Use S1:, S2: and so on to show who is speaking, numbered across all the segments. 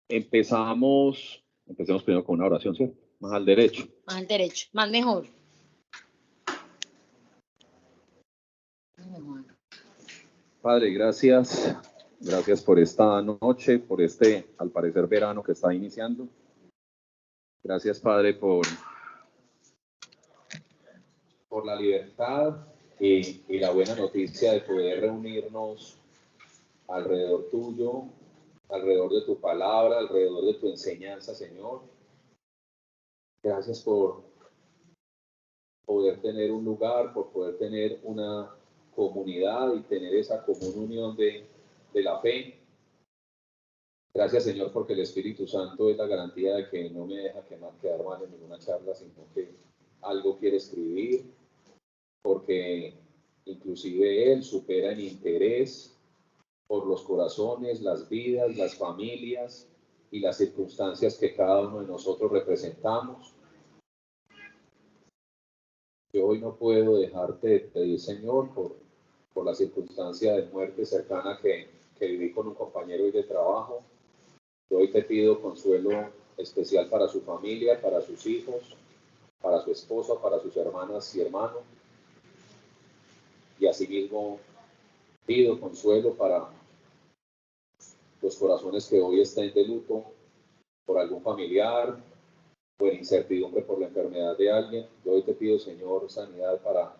S1: Empecemos primero con una oración, ¿sí? Más al derecho.
S2: Más al derecho, más mejor.
S1: Padre, gracias. Gracias por esta noche, por este, al parecer, verano que está iniciando. Gracias, Padre, por la libertad y la buena noticia de poder reunirnos alrededor tuyo, alrededor de tu palabra, alrededor de tu enseñanza, Señor. Gracias por poder tener un lugar, por poder tener una comunidad y tener esa común unión de la fe. Gracias, Señor, porque el Espíritu Santo es la garantía de que no me deja quedar mal en ninguna charla, sino que algo quiere escribir, porque inclusive Él supera en interés por los corazones, las vidas, las familias y las circunstancias que cada uno de nosotros representamos. Yo hoy no puedo dejarte de pedir, Señor, por la circunstancia de muerte cercana que viví con un compañero hoy de trabajo. Yo hoy te pido consuelo especial para su familia, para sus hijos, para su esposa, para sus hermanas y hermanos. Y asimismo pido consuelo para los corazones que hoy estén de luto por algún familiar, por incertidumbre por la enfermedad de alguien. Yo hoy te pido, Señor, sanidad para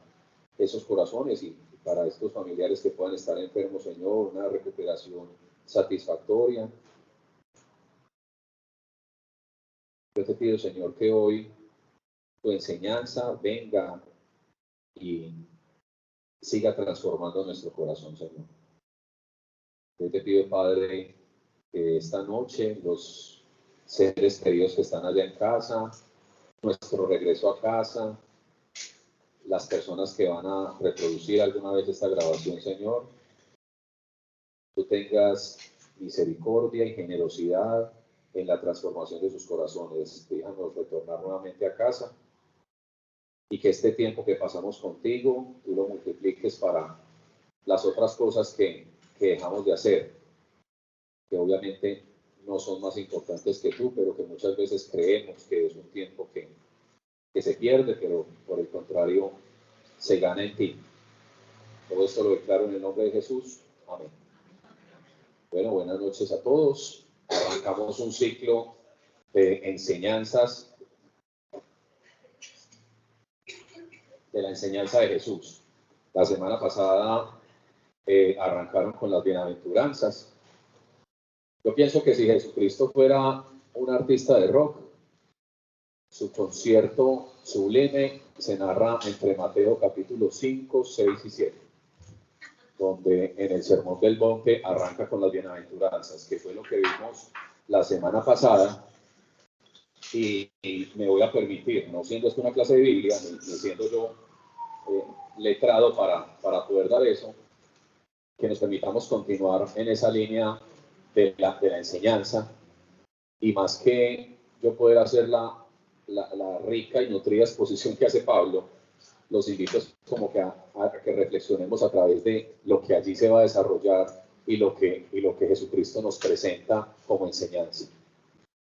S1: esos corazones y para estos familiares que puedan estar enfermos, Señor, una recuperación satisfactoria. Yo te pido, Señor, que hoy tu enseñanza venga y siga transformando nuestro corazón, Señor. Yo te pido, Padre, que esta noche los seres queridos que están allá en casa, nuestro regreso a casa, las personas que van a reproducir alguna vez esta grabación, Señor, tú tengas misericordia y generosidad en la transformación de sus corazones. Déjanos retornar nuevamente a casa y que este tiempo que pasamos contigo, tú lo multipliques para las otras cosas que dejamos de hacer, que obviamente no son más importantes que tú, pero que muchas veces creemos que es un tiempo que se pierde, pero por el contrario, se gana en ti. Todo esto lo declaro en el nombre de Jesús. Amén. Bueno, buenas noches a todos. Arrancamos un ciclo de enseñanzas de la enseñanza de Jesús. La semana pasada arrancaron con las bienaventuranzas. Yo pienso que si Jesucristo fuera un artista de rock, su concierto sublime se narra entre Mateo capítulo 5, 6 y 7, donde en el Sermón del Monte arranca con las bienaventuranzas, que fue lo que vimos la semana pasada. Y me voy a permitir, no siendo esto una clase de Biblia, ni siendo yo letrado para poder dar eso, que nos permitamos continuar en esa línea de la enseñanza, y más que yo poder hacer la rica y nutrida exposición que hace Pablo, los invito como que a que reflexionemos a través de lo que allí se va a desarrollar y lo que Jesucristo nos presenta como enseñanza.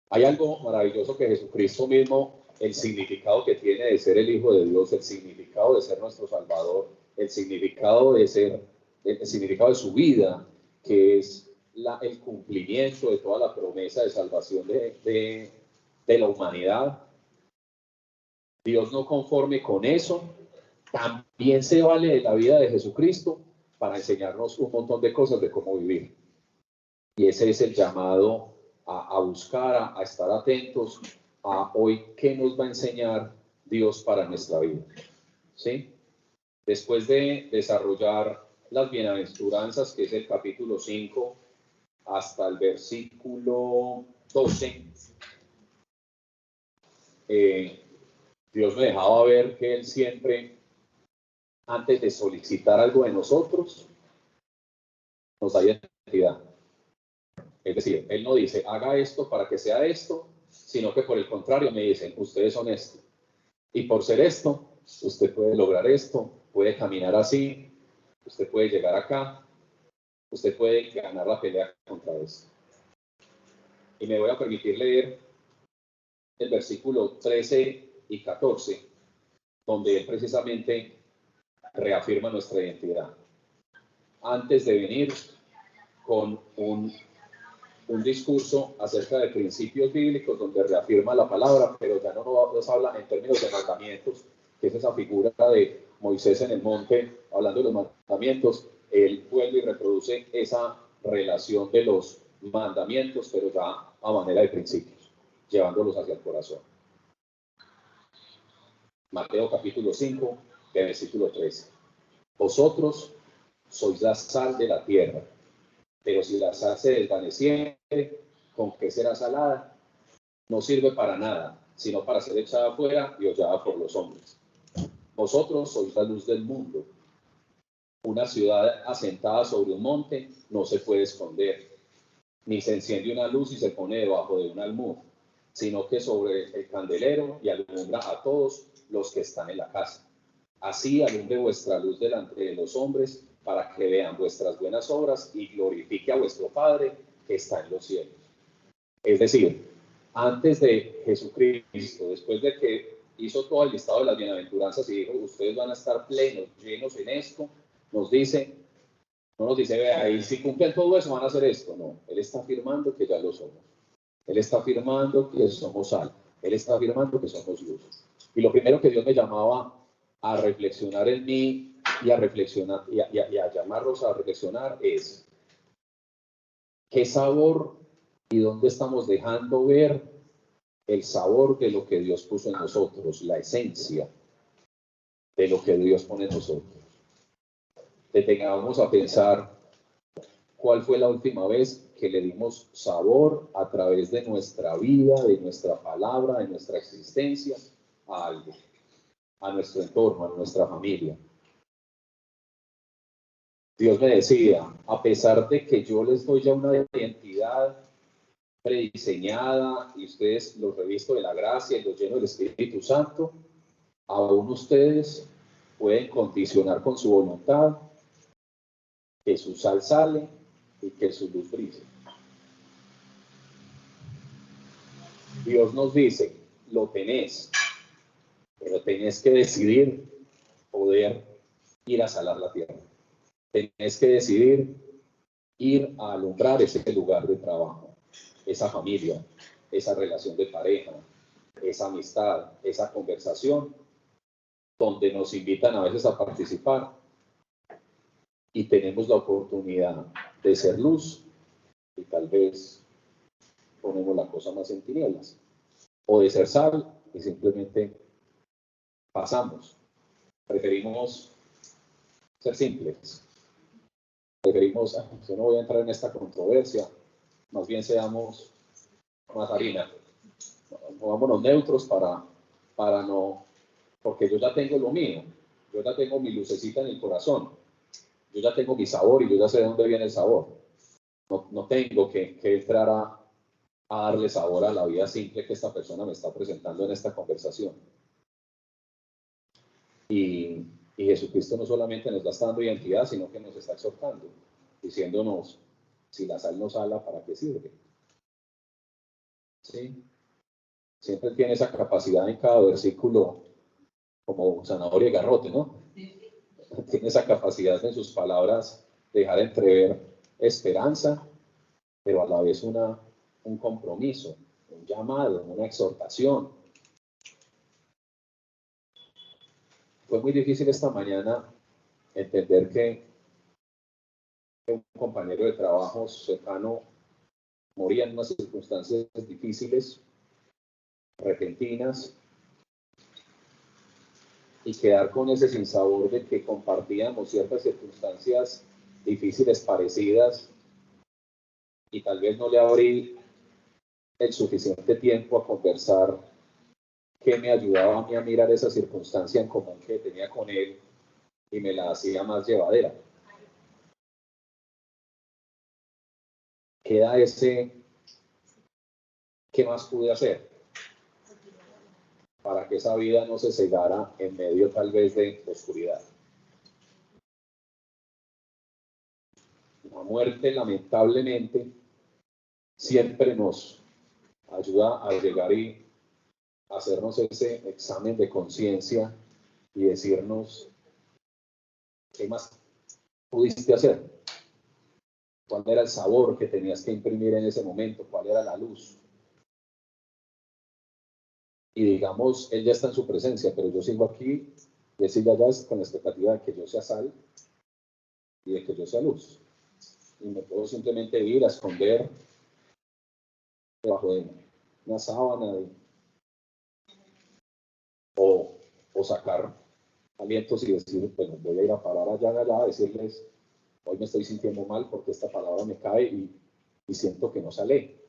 S1: Hay algo maravilloso que Jesucristo mismo, el significado que tiene de ser el Hijo de Dios, el significado de ser nuestro Salvador, el significado de su vida, que es el cumplimiento de toda la promesa de salvación de la humanidad. Dios, no conforme con eso, también se vale de la vida de Jesucristo para enseñarnos un montón de cosas de cómo vivir. Y ese es el llamado a buscar, a estar atentos a hoy qué nos va a enseñar Dios para nuestra vida. ¿Sí? Después de desarrollar las bienaventuranzas, que es el capítulo 5 hasta el versículo 12, Dios me dejaba ver que Él siempre, antes de solicitar algo de nosotros, nos da identidad. Es decir, Él no dice, haga esto para que sea esto, sino que por el contrario me dicen, ustedes son esto. Y por ser esto, usted puede lograr esto, puede caminar así, usted puede llegar acá, usted puede ganar la pelea contra esto. Y Y me voy a permitir leer el versículo 13 y 14, donde él precisamente reafirma nuestra identidad. Antes de venir con un discurso acerca de principios bíblicos donde reafirma la palabra, pero ya no nos habla en términos de mandamientos, que es esa figura de Moisés en el monte, hablando de los mandamientos. Él vuelve y reproduce esa relación de los mandamientos, pero ya a manera de principios, llevándolos hacia el corazón. Mateo capítulo 5, versículo 13. Vosotros sois la sal de la tierra, pero si la sal se desvaneciere, ¿con qué será salada? No sirve para nada, sino para ser echada afuera y hollada por los hombres. Vosotros sois la luz del mundo. Una ciudad asentada sobre un monte no se puede esconder, ni se enciende una luz y se pone debajo de un almud, sino que sobre el candelero y alumbra a todos los que están en la casa. Así alumbre vuestra luz delante de los hombres, para que vean vuestras buenas obras y glorifique a vuestro Padre que está en los cielos. Es decir, antes de Jesucristo, después de que hizo todo el listado de las bienaventuranzas y dijo, ustedes van a estar plenos, llenos en esto, nos dice, no nos dice, vea, y si cumplen todo eso van a hacer esto. No, Él está afirmando que ya lo somos. Él está afirmando que somos sal. Él está afirmando que somos luz. Y lo primero que Dios me llamaba a reflexionar en mí y a reflexionar y a llamarlos a reflexionar es qué sabor y dónde estamos dejando ver el sabor de lo que Dios puso en nosotros, la esencia de lo que Dios pone en nosotros. Detengamos a pensar cuál fue la última vez que le dimos sabor a través de nuestra vida, de nuestra palabra, de nuestra existencia a algo, a nuestro entorno, a nuestra familia. Dios me decía, a pesar de que yo les doy ya una identidad prediseñada y ustedes los revisto de la gracia y los lleno del Espíritu Santo, aún ustedes pueden condicionar con su voluntad que su sal sale y que su luz brille. Dios nos dice, lo tenés, pero tenés que decidir poder ir a salar la tierra. Tenés que decidir ir a alumbrar ese lugar de trabajo, esa familia, esa relación de pareja, esa amistad, esa conversación, donde nos invitan a veces a participar y tenemos la oportunidad de ser luz y tal vez ponemos la cosa más en tinieblas, o de ser sal y simplemente pasamos. Preferimos ser simples. Preferimos, yo no voy a entrar en esta controversia, más bien seamos más harina. Pongámonos neutros para no, porque yo ya tengo lo mío, yo ya tengo mi lucecita en el corazón, yo ya tengo mi sabor y yo ya sé de dónde viene el sabor. No tengo que entrar a darle sabor a la vida simple que esta persona me está presentando en esta conversación. Y Jesucristo no solamente nos está dando identidad, sino que nos está exhortando, diciéndonos, si la sal no sala, ¿para qué sirve? ¿Sí? Siempre tiene esa capacidad en cada versículo, como zanahoria y garrote, ¿no? Tiene esa capacidad en sus palabras de dejar entrever esperanza, pero a la vez un compromiso, un llamado, una exhortación. Fue muy difícil esta mañana entender que un compañero de trabajo cercano moría en unas circunstancias difíciles, repentinas, y quedar con ese sinsabor de que compartíamos ciertas circunstancias difíciles parecidas y tal vez no le abrí el suficiente tiempo a conversar que me ayudaba a mí a mirar esa circunstancia en común que tenía con él y me la hacía más llevadera. Queda ese, ¿qué más pude hacer? Para que esa vida no se cegara en medio tal vez de oscuridad. La muerte, lamentablemente, siempre nos ayuda a llegar y hacernos ese examen de conciencia y decirnos qué más pudiste hacer, cuál era el sabor que tenías que imprimir en ese momento, cuál era la luz. Y digamos, él ya está en su presencia, pero yo sigo aquí, y él sigue allá con la expectativa de que yo sea sal y de que yo sea luz. Y me puedo simplemente ir a esconder debajo de una sábana o sacar alientos y decir, bueno, voy a ir a parar allá, a decirles, hoy me estoy sintiendo mal porque esta palabra me cae y siento que no sale.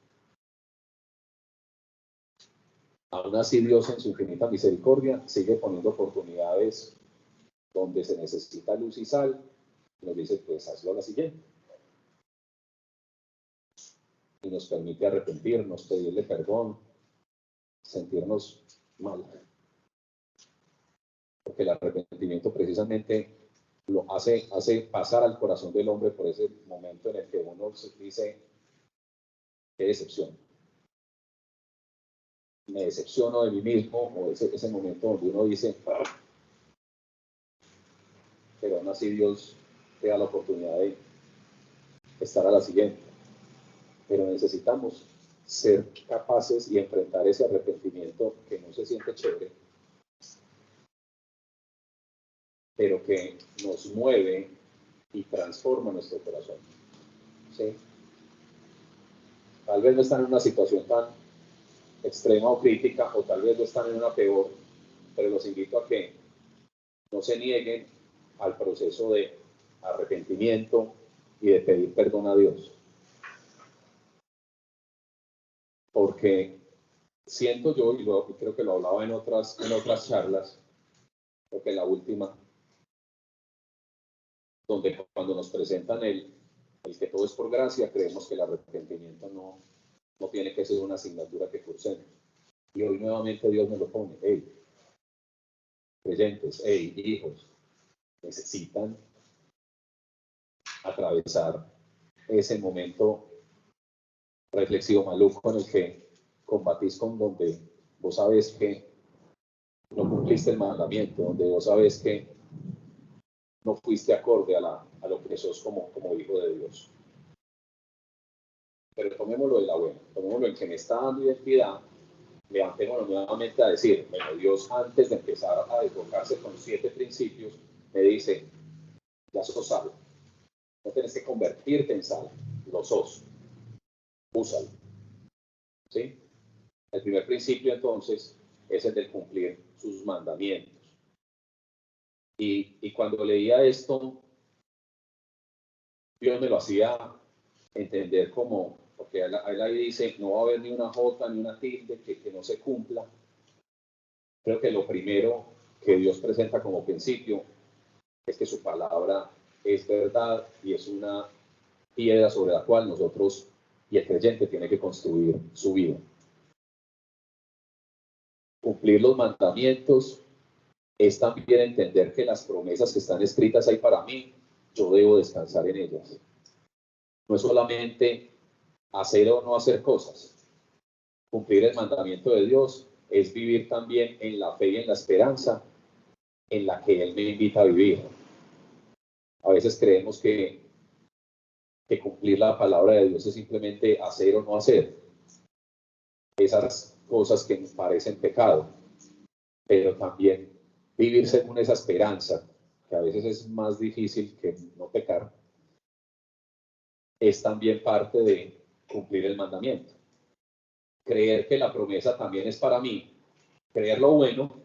S1: Aún así, Dios en su infinita misericordia sigue poniendo oportunidades donde se necesita luz y sal, y nos dice, pues hazlo a la siguiente. Y nos permite arrepentirnos, pedirle perdón, sentirnos mal. Porque el arrepentimiento precisamente lo hace pasar al corazón del hombre por ese momento en el que uno dice, qué decepción. Me decepciono de mí mismo, o ese momento donde uno dice, pero aún así Dios te da la oportunidad de estar a la siguiente. Pero necesitamos ser capaces y enfrentar ese arrepentimiento que no se siente chévere, pero que nos mueve y transforma nuestro corazón. ¿Sí? Tal vez no están en una situación tan extrema o crítica, o tal vez no están en una peor, pero los invito a que no se nieguen al proceso de arrepentimiento y de pedir perdón a Dios. Porque siento yo, y creo que lo hablaba en otras charlas, creo que la última, donde cuando nos presentan el que todo es por gracia, creemos que el arrepentimiento no tiene que ser una asignatura que cursemos. Y hoy nuevamente Dios me lo pone. Hey, creyentes, hey, hijos, necesitan atravesar ese momento reflexivo maluco en el que combatís con donde vos sabés que no cumpliste el mandamiento, donde vos sabés que no fuiste acorde a lo que sos como hijo de Dios. Pero tomémoslo de la buena, tomémoslo en que me está dando identidad, levantémonos nuevamente a decir, bueno, Dios antes de empezar a desbocarse con 7 principios, me dice, ya sos salvo, no tienes que convertirte en salvo, lo sos, úsalo. ¿Sí? El primer principio entonces es el de cumplir sus mandamientos. Y cuando leía esto, Dios me lo hacía entender como, porque él ahí dice, no va a haber ni una jota ni una tilde que no se cumpla. Creo que lo primero que Dios presenta como principio es que su palabra es verdad y es una piedra sobre la cual nosotros y el creyente tiene que construir su vida. Cumplir los mandamientos es también entender que las promesas que están escritas ahí para mí, yo debo descansar en ellas. No es solamente hacer o no hacer cosas. Cumplir el mandamiento de Dios es vivir también en la fe y en la esperanza en la que Él me invita a vivir. A veces creemos que cumplir la palabra de Dios es simplemente hacer o no hacer esas cosas que nos parecen pecado, pero también vivir según esa esperanza, que a veces es más difícil que no pecar, es también parte de cumplir el mandamiento. Creer que la promesa también es para mí, creer lo bueno,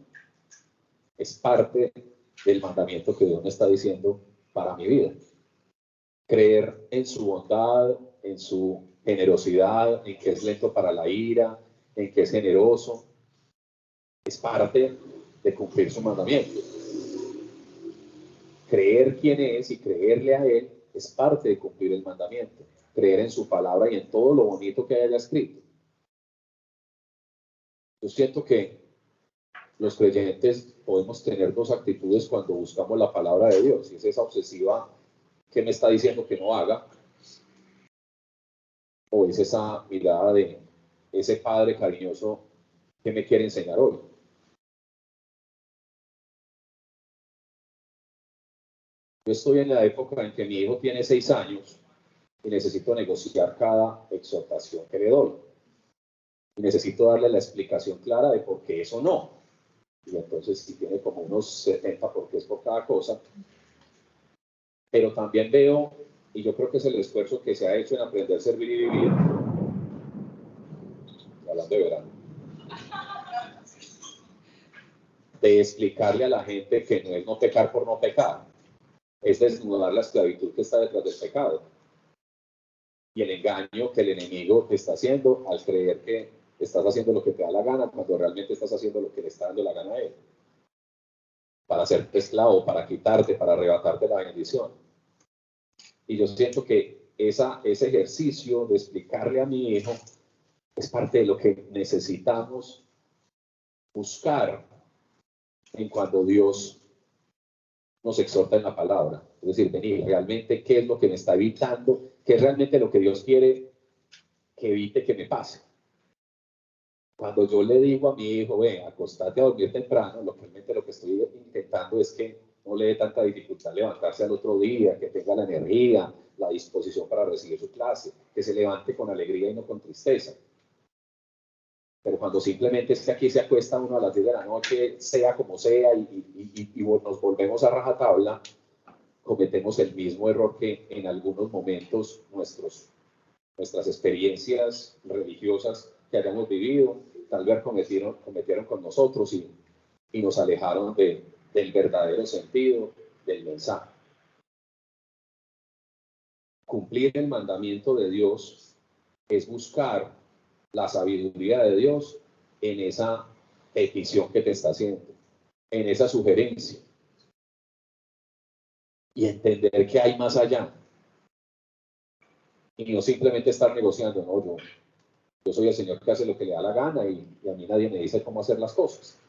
S1: es parte del mandamiento que Dios me está diciendo para mi vida. Creer en su bondad, en su generosidad, en que es lento para la ira, en que es generoso, es parte de cumplir su mandamiento. Creer quién es y creerle a Él es parte de cumplir el mandamiento. Creer en su palabra y en todo lo bonito que haya escrito. Yo siento que los creyentes podemos tener 2 actitudes cuando buscamos la palabra de Dios, y es esa obsesiva que me está diciendo que no haga, o es esa mirada de ese padre cariñoso que me quiere enseñar hoy. Yo estoy en la época en que mi hijo tiene 6 años y necesito negociar cada exhortación que le doy. Y necesito darle la explicación clara de por qué eso no. Y entonces si tiene como unos 70 porque es por cada cosa. Pero también veo, y yo creo que es el esfuerzo que se ha hecho en aprender, servir y vivir, hablando de verano, de explicarle a la gente que no es no pecar por no pecar, es desnudar la esclavitud que está detrás del pecado y el engaño que el enemigo te está haciendo al creer que estás haciendo lo que te da la gana cuando realmente estás haciendo lo que le está dando la gana a él, para hacerte esclavo, para quitarte, para arrebatarte la bendición. Y yo siento que ese ejercicio de explicarle a mi hijo es parte de lo que necesitamos buscar en cuando Dios nos exhorta en la palabra. Es decir, venir, realmente qué es lo que me está evitando, qué es realmente lo que Dios quiere que evite que me pase. Cuando yo le digo a mi hijo, ven, acostate a dormir temprano, realmente lo que estoy intentando es que no le dé tanta dificultad levantarse al otro día, que tenga la energía, la disposición para recibir su clase, que se levante con alegría y no con tristeza. Pero cuando simplemente es que aquí se acuesta uno a las 10 de la noche, sea como sea, y nos volvemos a rajatabla, cometemos el mismo error que en algunos momentos nuestras experiencias religiosas que hayamos vivido, tal vez cometieron con nosotros y nos alejaron del verdadero sentido del mensaje. Cumplir el mandamiento de Dios es buscar la sabiduría de Dios en esa petición que te está haciendo, en esa sugerencia, y entender que hay más allá. Y no simplemente estar negociando, no, yo soy el Señor que hace lo que le da la gana y a mí nadie me dice cómo hacer las cosas.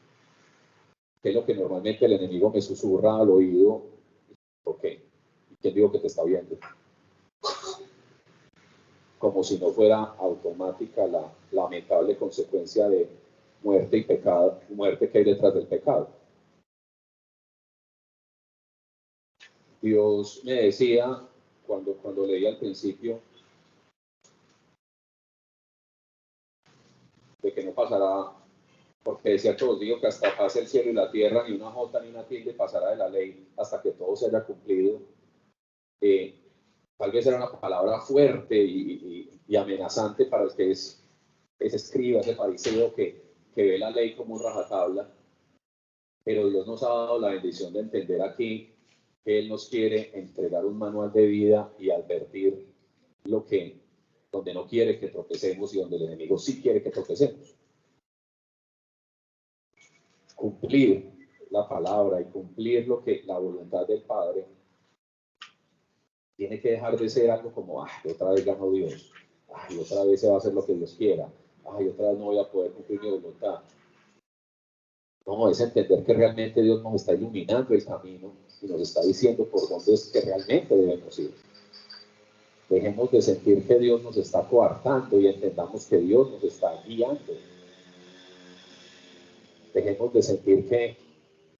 S1: Que es lo que normalmente el enemigo me susurra al oído. ¿Por qué? ¿Quién digo que te está viendo? Como si no fuera automática la lamentable consecuencia de muerte y pecado, muerte que hay detrás del pecado. Dios me decía, cuando leí al principio, de que no pasará, porque decía todos, digo que hasta pase el cielo y la tierra, ni una jota ni una tilde pasará de la ley hasta que todo se haya cumplido. Tal vez era una palabra fuerte y amenazante para el que es escriba, ese fariseo que ve la ley como un rajatabla, pero Dios nos ha dado la bendición de entender aquí que Él nos quiere entregar un manual de vida y advertir donde no quiere que tropecemos y donde el enemigo sí quiere que tropecemos. Cumplir la palabra y cumplir la voluntad del Padre tiene que dejar de ser algo como, otra vez ganó Dios, otra vez se va a hacer lo que Dios quiera, otra vez no voy a poder cumplir mi voluntad. No, es entender que realmente Dios nos está iluminando el camino y nos está diciendo por dónde es que realmente debemos ir. Dejemos de sentir que Dios nos está coartando y entendamos que Dios nos está guiando. Dejemos de sentir que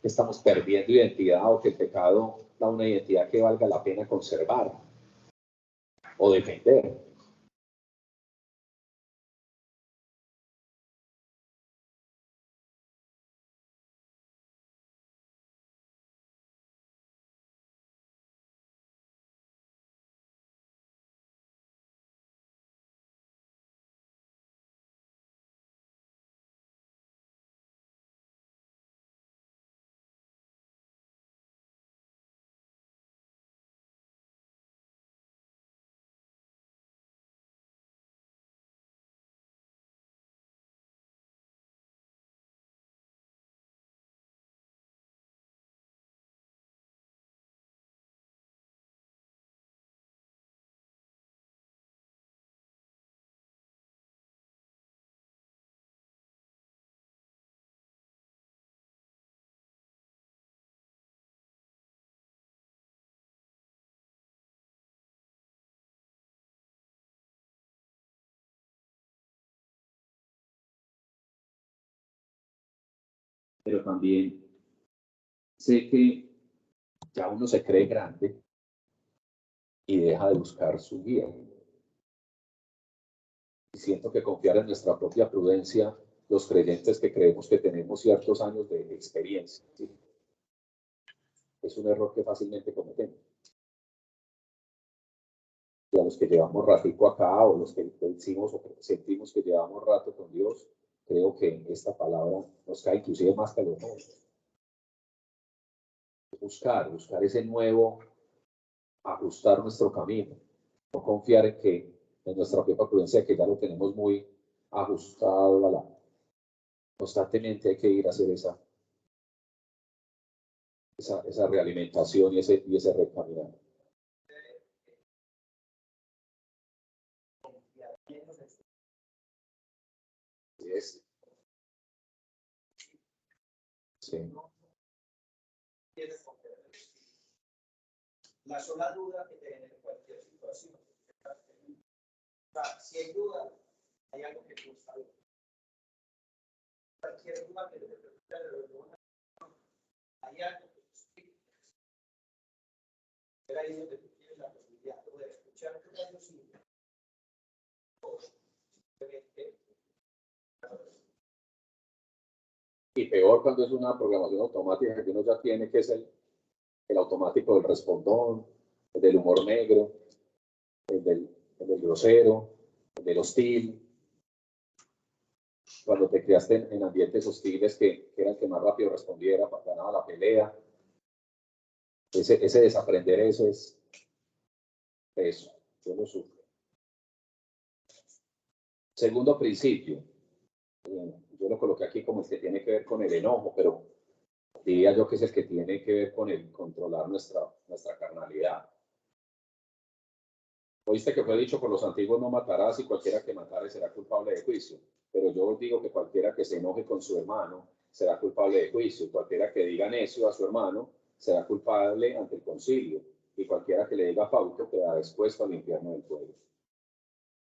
S1: estamos perdiendo identidad o que el pecado da una identidad que valga la pena conservar o defender. pero también sé que ya uno se cree grande y deja de buscar su guía. Y siento que confiar en nuestra propia prudencia, los creyentes que creemos que tenemos ciertos años de experiencia, ¿sí? Es un error que fácilmente cometemos. Y a los que llevamos ratico acá, o los que decimos o que sentimos que llevamos rato con Dios, creo que esta palabra nos cae inclusive más que a los nuevos. Buscar ese nuevo, ajustar nuestro camino, no confiar en que en nuestra propia prudencia, que ya lo tenemos muy ajustado a la. Constantemente hay que ir a hacer esa realimentación y ese recaminar. Sí. Sí.
S2: La sola duda que te genera cualquier situación. O sea, si hay duda, hay algo que tú sabes. Cualquier duda que te pregunte hay algo que tú sabes. Pero ahí es donde tú tienes la posibilidad de poder escuchar tu raciocinio.
S1: Y peor cuando es una programación automática que uno ya tiene, que es el automático del respondón, el del humor negro, el del grosero, el del hostil. Cuando te criaste en ambientes hostiles que era el que más rápido respondiera, ganaba la pelea. Ese desaprender eso, yo lo sufro. Segundo principio, yo lo coloqué aquí como el que tiene que ver con el enojo, pero diría yo que es el que tiene que ver con el controlar nuestra carnalidad. Oíste que fue dicho por los antiguos: no matarás, y cualquiera que matare será culpable de juicio. Pero yo os digo que cualquiera que se enoje con su hermano será culpable de juicio. Cualquiera que diga necio a su hermano será culpable ante el concilio. Y cualquiera que le diga fausto quedará expuesto al infierno del fuego.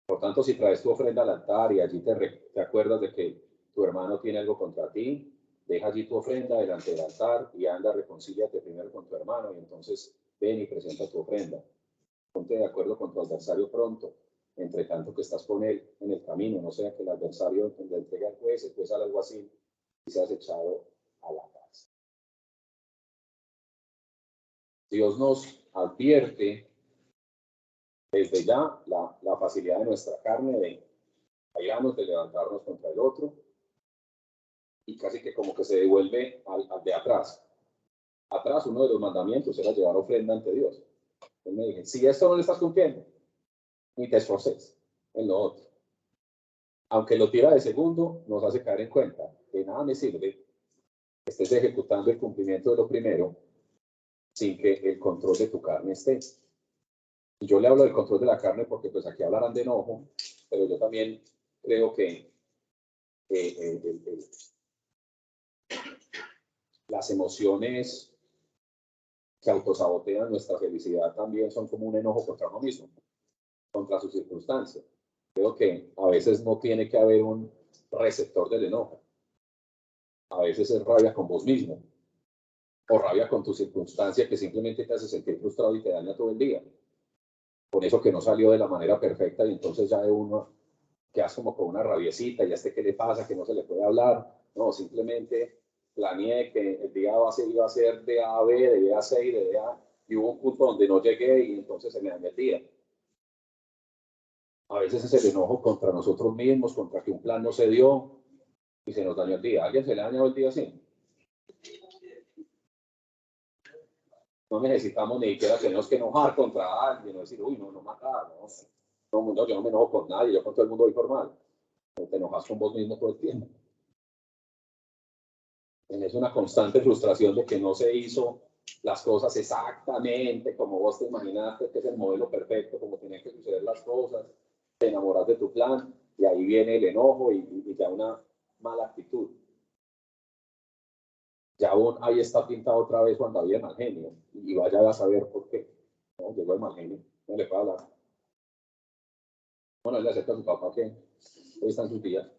S1: Por tanto, si traes tu ofrenda al altar y allí te acuerdas de que tu hermano tiene algo contra ti, deja allí tu ofrenda delante del altar y anda, reconcíliate primero con tu hermano, y entonces ven y presenta tu ofrenda. Ponte de acuerdo con tu adversario pronto, entre tanto que estás con él en el camino, no sea que el adversario le entregue al juez, el juez al alguacil y seas echado a la cárcel. Dios nos advierte desde ya la facilidad de nuestra carne de airarnos, de levantarnos contra el otro, y casi que como que se devuelve al de atrás. Atrás, uno de los mandamientos era llevar ofrenda ante Dios. Él me dije: si esto no lo estás cumpliendo, ni te esforces en lo otro. Aunque lo tira de segundo, nos hace caer en cuenta que nada me sirve que estés ejecutando el cumplimiento de lo primero sin que el control de tu carne esté. Y yo le hablo del control de la carne porque pues aquí hablarán de enojo, pero yo también creo que las emociones que autosabotean nuestra felicidad también son como un enojo contra uno mismo, contra su circunstancia. Creo que a veces no tiene que haber un receptor del enojo. A veces es rabia con vos mismo, o rabia con tu circunstancia que simplemente te hace sentir frustrado y te daña todo el día. Con eso que no salió de la manera perfecta, y entonces ya de uno quedas como con una rabiecita, y a este qué le pasa, que no se le puede hablar. No, simplemente planeé que el día iba a ser de A a B, de B a C y de D a, y hubo un punto donde no llegué y entonces se me dañó el día. A veces es el enojo contra nosotros mismos, contra que un plan no se dio y se nos dañó el día. ¿A alguien se le ha dañado el día así? No necesitamos ni siquiera tenemos que enojar contra alguien, no decir: uy, no matar, no, yo no me enojo con nadie, yo con todo el mundo voy formal. No, te enojas con vos mismo todo el tiempo. Es una constante frustración de que no se hizo las cosas exactamente como vos te imaginaste, que es el modelo perfecto, como tienen que suceder las cosas. Te enamoras de tu plan y ahí viene el enojo y ya una mala actitud. Ya ahí está pintado otra vez Juan David el mal genio, y vaya a saber por qué. No, llegó el mal genio, no le puede hablar. Bueno, él le acepta a su papá que hoy están sus días.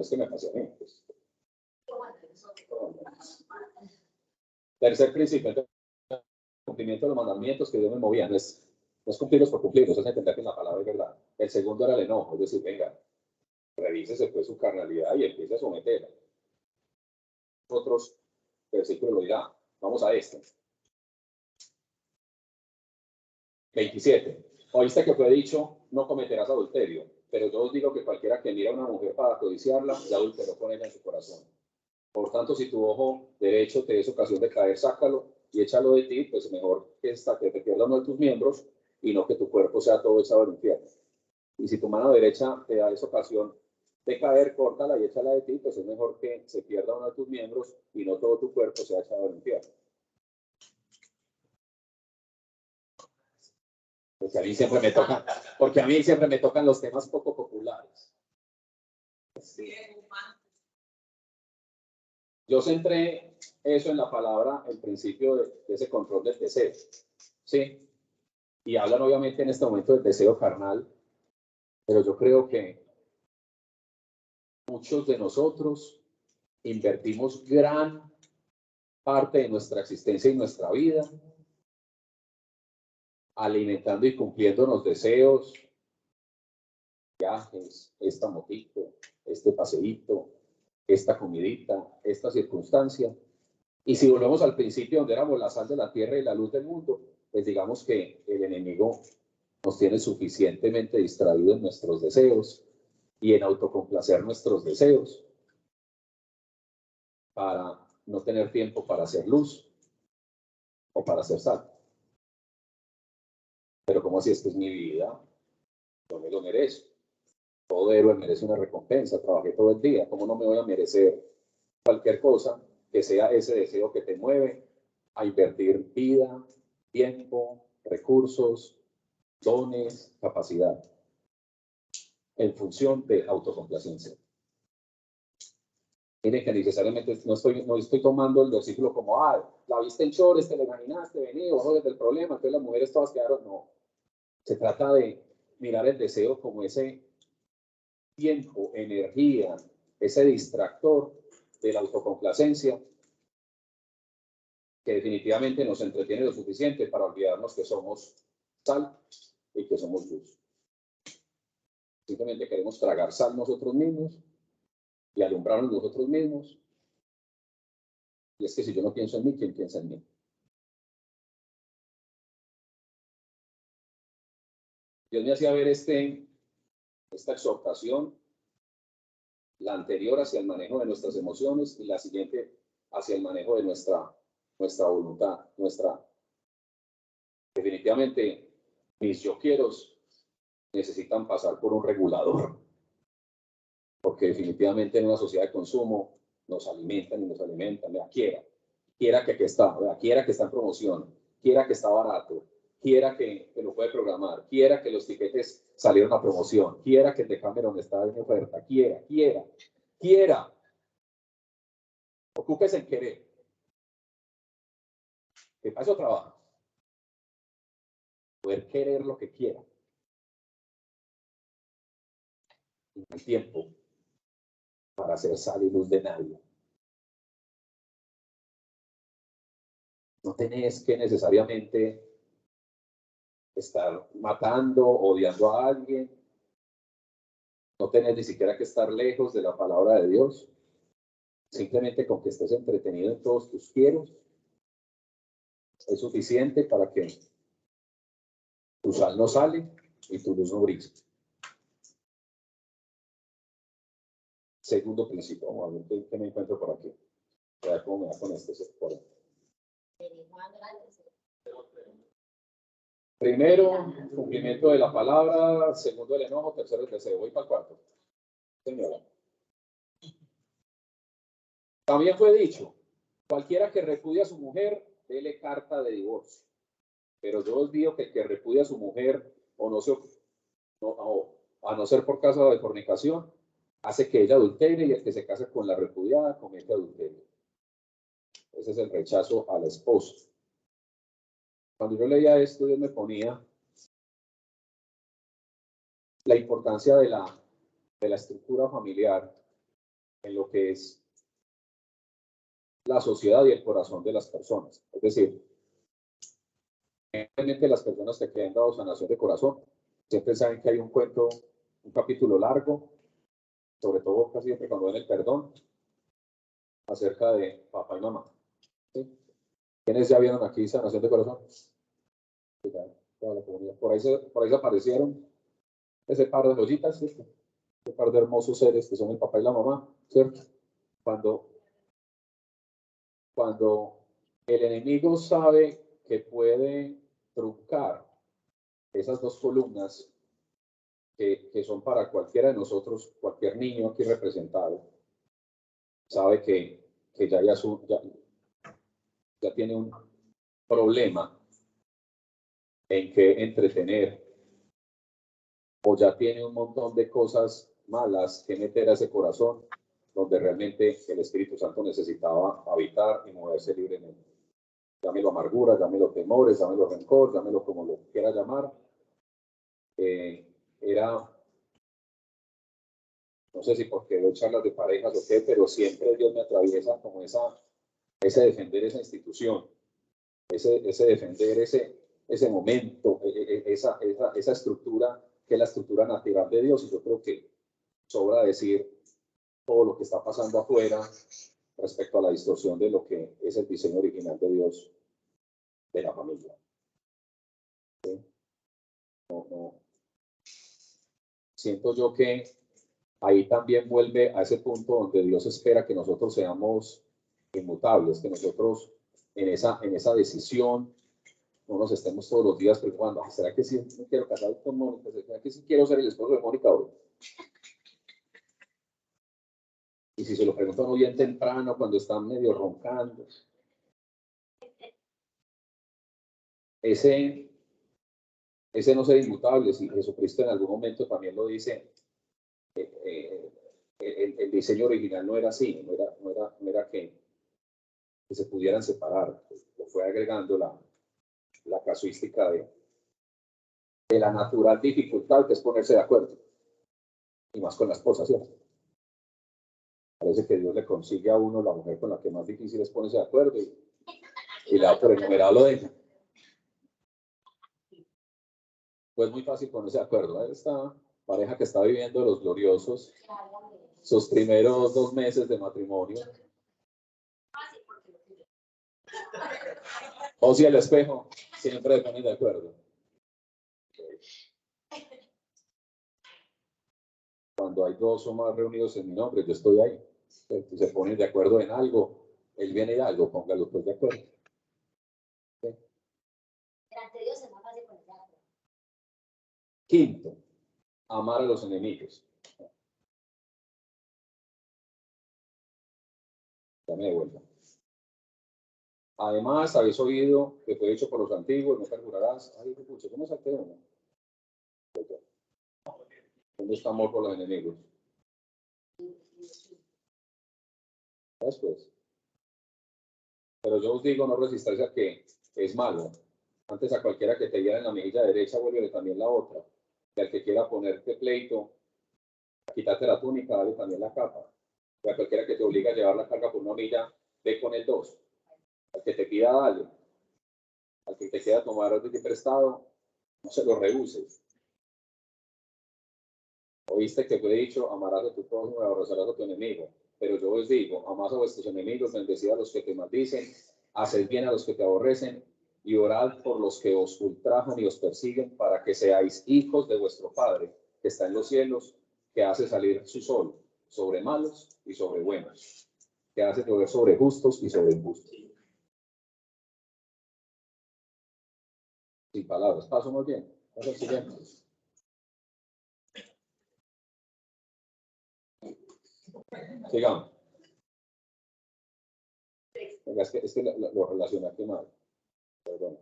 S1: No es que me pase a mí. Pues. Tercer principio, el cumplimiento de los mandamientos que Dios me movía. No es cumplirlos por cumplirlos, es entender que la palabra es verdad. El segundo era el enojo, es decir, venga, revísese pues su carnalidad y empiece a someterla. Otros versículos lo dirán. Vamos a este. 27. Oíste que fue dicho, no cometerás adulterio, pero yo os digo que cualquiera que mira a una mujer para codiciarla, ya adulteró con ella en su corazón. Por tanto, si tu ojo derecho te es ocasión de caer, sácalo y échalo de ti, pues mejor que te pierda uno de tus miembros y no que tu cuerpo sea todo echado al infierno. Y si tu mano derecha te da esa ocasión de caer, córtala y échala de ti, pues es mejor que se pierda uno de tus miembros y no todo tu cuerpo sea echado al infierno. Porque a mí siempre me tocan los temas poco populares. Sí. Yo centré eso en la palabra, el principio de ese control del deseo. ¿Sí? Y hablan obviamente en este momento del deseo carnal, pero yo creo que muchos de nosotros invertimos gran parte de nuestra existencia y nuestra vida alimentando y cumpliendo los deseos, viajes, esta motito, este paseíto, esta comidita, esta circunstancia. Y si volvemos al principio donde éramos la sal de la tierra y la luz del mundo, pues digamos que el enemigo nos tiene suficientemente distraídos en nuestros deseos y en autocomplacer nuestros deseos para no tener tiempo para hacer luz o para hacer sal. Pero como así, esta es mi vida, yo me lo merezco. Todo héroe merece una recompensa, trabajé todo el día, ¿cómo no me voy a merecer cualquier cosa que sea ese deseo que te mueve a invertir vida, tiempo, recursos, dones, capacidad, en función de autocomplacencia? Miren que necesariamente no estoy tomando el versículo como, la viste en chores, te lo imaginaste, vení, ojo desde el problema, entonces las mujeres todas quedaron, no. Se trata de mirar el deseo como ese tiempo, energía, ese distractor de la autocomplacencia que definitivamente nos entretiene lo suficiente para olvidarnos que somos sal y que somos luz. Simplemente queremos tragar sal nosotros mismos y alumbrarnos nosotros mismos. Y es que si yo no pienso en mí, ¿quién piensa en mí? Dios me hacía ver esta exhortación, la anterior hacia el manejo de nuestras emociones y la siguiente hacia el manejo de nuestra voluntad, definitivamente mis yo quieros necesitan pasar por un regulador, porque definitivamente en una sociedad de consumo nos alimentan y nos alimentan, vea, quiera que aquí está, vea, quiera que está en promoción, quiera que está barato, quiera que lo puede programar, quiera que los tiquetes salieron a promoción, quiera que el de Cameron está en oferta, quiera. Ocúpese en querer. Que para eso trabaja. Poder querer lo que quiera. Y el tiempo para hacer sal y luz de nadie. No tenés que necesariamente estar matando, odiando a alguien. No tenés ni siquiera que estar lejos de la palabra de Dios. Simplemente con que estés entretenido en todos tus quieros es suficiente para que tu sal no sale y tu luz no brilla. Segundo principio, vamos a ver qué me encuentro por aquí. A ver cómo me va con este sector. Primero, cumplimiento de la palabra. Segundo, el enojo. Tercero, el deseo. Voy para el cuarto. Señora. También fue dicho, cualquiera que repudia a su mujer, dele carta de divorcio. Pero yo os digo que el que repudia a su mujer, a no ser por causa de fornicación, hace que ella adultere, y el que se casa con la repudiada comete adulterio. Ese es el rechazo a la esposa. Cuando yo leía esto, Dios me ponía la importancia de la estructura familiar en lo que es la sociedad y el corazón de las personas. Es decir, realmente las personas que han dado sanación de corazón siempre saben que hay un cuento, un capítulo largo, sobre todo casi siempre cuando ven el perdón, acerca de papá y mamá. ¿Sí? ¿Quiénes ya vieron aquí sanación de corazón? Sí, toda la comunidad. Por ahí se aparecieron ese par de joyitas, ¿cierto? Ese par de hermosos seres que son el papá y la mamá, ¿cierto? Cuando el enemigo sabe que puede truncar esas dos columnas que son para cualquiera de nosotros, cualquier niño aquí representado, sabe que ya tiene un problema en que entretener, o ya tiene un montón de cosas malas que meter a ese corazón, donde realmente el Espíritu Santo necesitaba habitar y moverse libremente. Llámelo amargura, llámelo temores, llámelo rencor, llámelo como lo quiera llamar. No sé si porque doy charlas de parejas o qué, pero siempre Dios me atraviesa como ese defender esa institución, ese defender ese momento, esa estructura que es la estructura natural de Dios. Y yo creo que sobra decir todo lo que está pasando afuera respecto a la distorsión de lo que es el diseño original de Dios de la familia. ¿Sí? No. Siento yo que ahí también vuelve a ese punto donde Dios espera que nosotros seamos inmutables, que nosotros en esa decisión no nos estemos todos los días preocupando, ¿será que sí me quiero casar con Mónica? ¿Será que sí quiero ser el esposo de Mónica hoy? Y si se lo preguntan muy bien temprano, cuando están medio roncando. Ese no ser inmutable, si Jesucristo en algún momento también lo dice, el diseño original no era así, no era que se pudieran separar, lo fue agregando la casuística de la natural dificultad que es ponerse de acuerdo, y más con la esposa, ¿cierto? Parece que Dios le consigue a uno la mujer con la que más difícil es ponerse de acuerdo y la por enumerado lo deja. Pues muy fácil ponerse de acuerdo. Esta pareja que está viviendo los gloriosos, sus primeros 2 meses de matrimonio. O si el espejo, siempre se ponen de acuerdo. Cuando hay 2 o más reunidos en mi nombre, yo estoy ahí. Si se ponen de acuerdo en algo, él viene de algo, póngalo pues de acuerdo. ¿Sí? Delante de Dios es más fácil ponerse de acuerdo. Quinto, amar a los enemigos. Ya me devuelvo. Además, habéis oído que fue hecho por los antiguos, no perjurarás. Ay, qué pucha, ¿cómo salté uno? ¿Dónde está amor por los enemigos? Después. Pero yo os digo, no resistáis a que es malo. Antes a cualquiera que te diera en la mejilla derecha, vuélvele también la otra. Y al que quiera ponerte pleito, quítate la túnica, dale también la capa. Y a cualquiera que te obliga a llevar la carga por una milla, ve con el 2. Al que te pida, dale. Al que te quiera tomar de ti prestado, no se lo rehuses. Oíste que fue dicho, amarás a tu prójimo y aborrecerás a tu enemigo. Pero yo os digo, amad a vuestros enemigos, bendecid a los que te maldicen, haced bien a los que te aborrecen, y orad por los que os ultrajan y os persiguen, para que seáis hijos de vuestro Padre, que está en los cielos, que hace salir su sol sobre malos y sobre buenos, que hace llover sobre justos y sobre injustos. Sin palabras, paso muy bien. Vamos al siguiente. Sigamos. Venga, es que lo relacioné aquí mal. Perdón.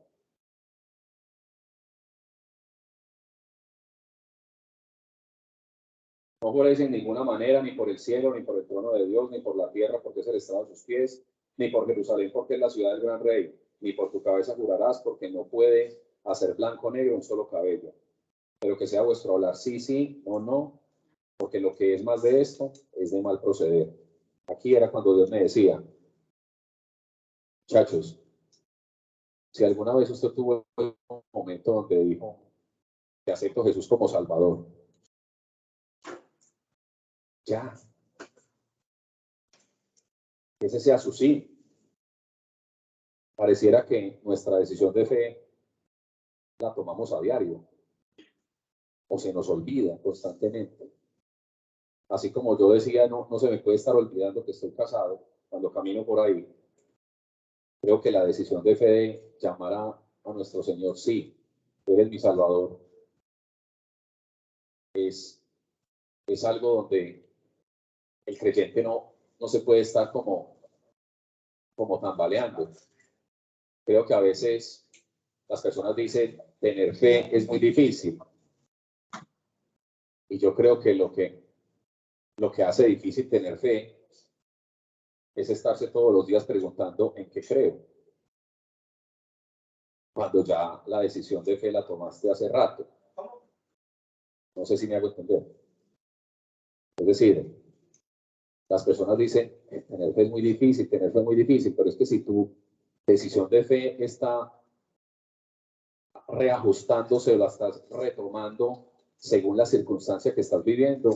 S1: No juréis en ninguna manera, ni por el cielo, ni por el trono de Dios, ni por la tierra, porque es el estrado de sus pies, ni por Jerusalén, porque es la ciudad del gran rey, ni por tu cabeza jurarás, porque no puede hacer blanco o negro un solo cabello. Pero que sea vuestro hablar sí, sí, o no, porque lo que es más de esto es de mal proceder. Aquí era cuando Dios me decía, muchachos, si alguna vez usted tuvo un momento donde dijo, te acepto Jesús como Salvador, ya, ese sea su sí. Pareciera que nuestra decisión de fe la tomamos a diario o se nos olvida constantemente. Así como yo decía, no se me puede estar olvidando que estoy casado cuando camino por ahí. Creo que la decisión de fe de llamar a nuestro Señor, sí, eres mi Salvador, es algo donde el creyente no se puede estar como tambaleando. Creo que a veces las personas dicen, tener fe es muy difícil. Y yo creo que lo que hace difícil tener fe es estarse todos los días preguntando en qué creo, cuando ya la decisión de fe la tomaste hace rato. No sé si me hago entender. Es decir, las personas dicen, tener fe es muy difícil, tener fe es muy difícil, pero es que si tu decisión de fe está reajustándose o la estás retomando según la circunstancia que estás viviendo,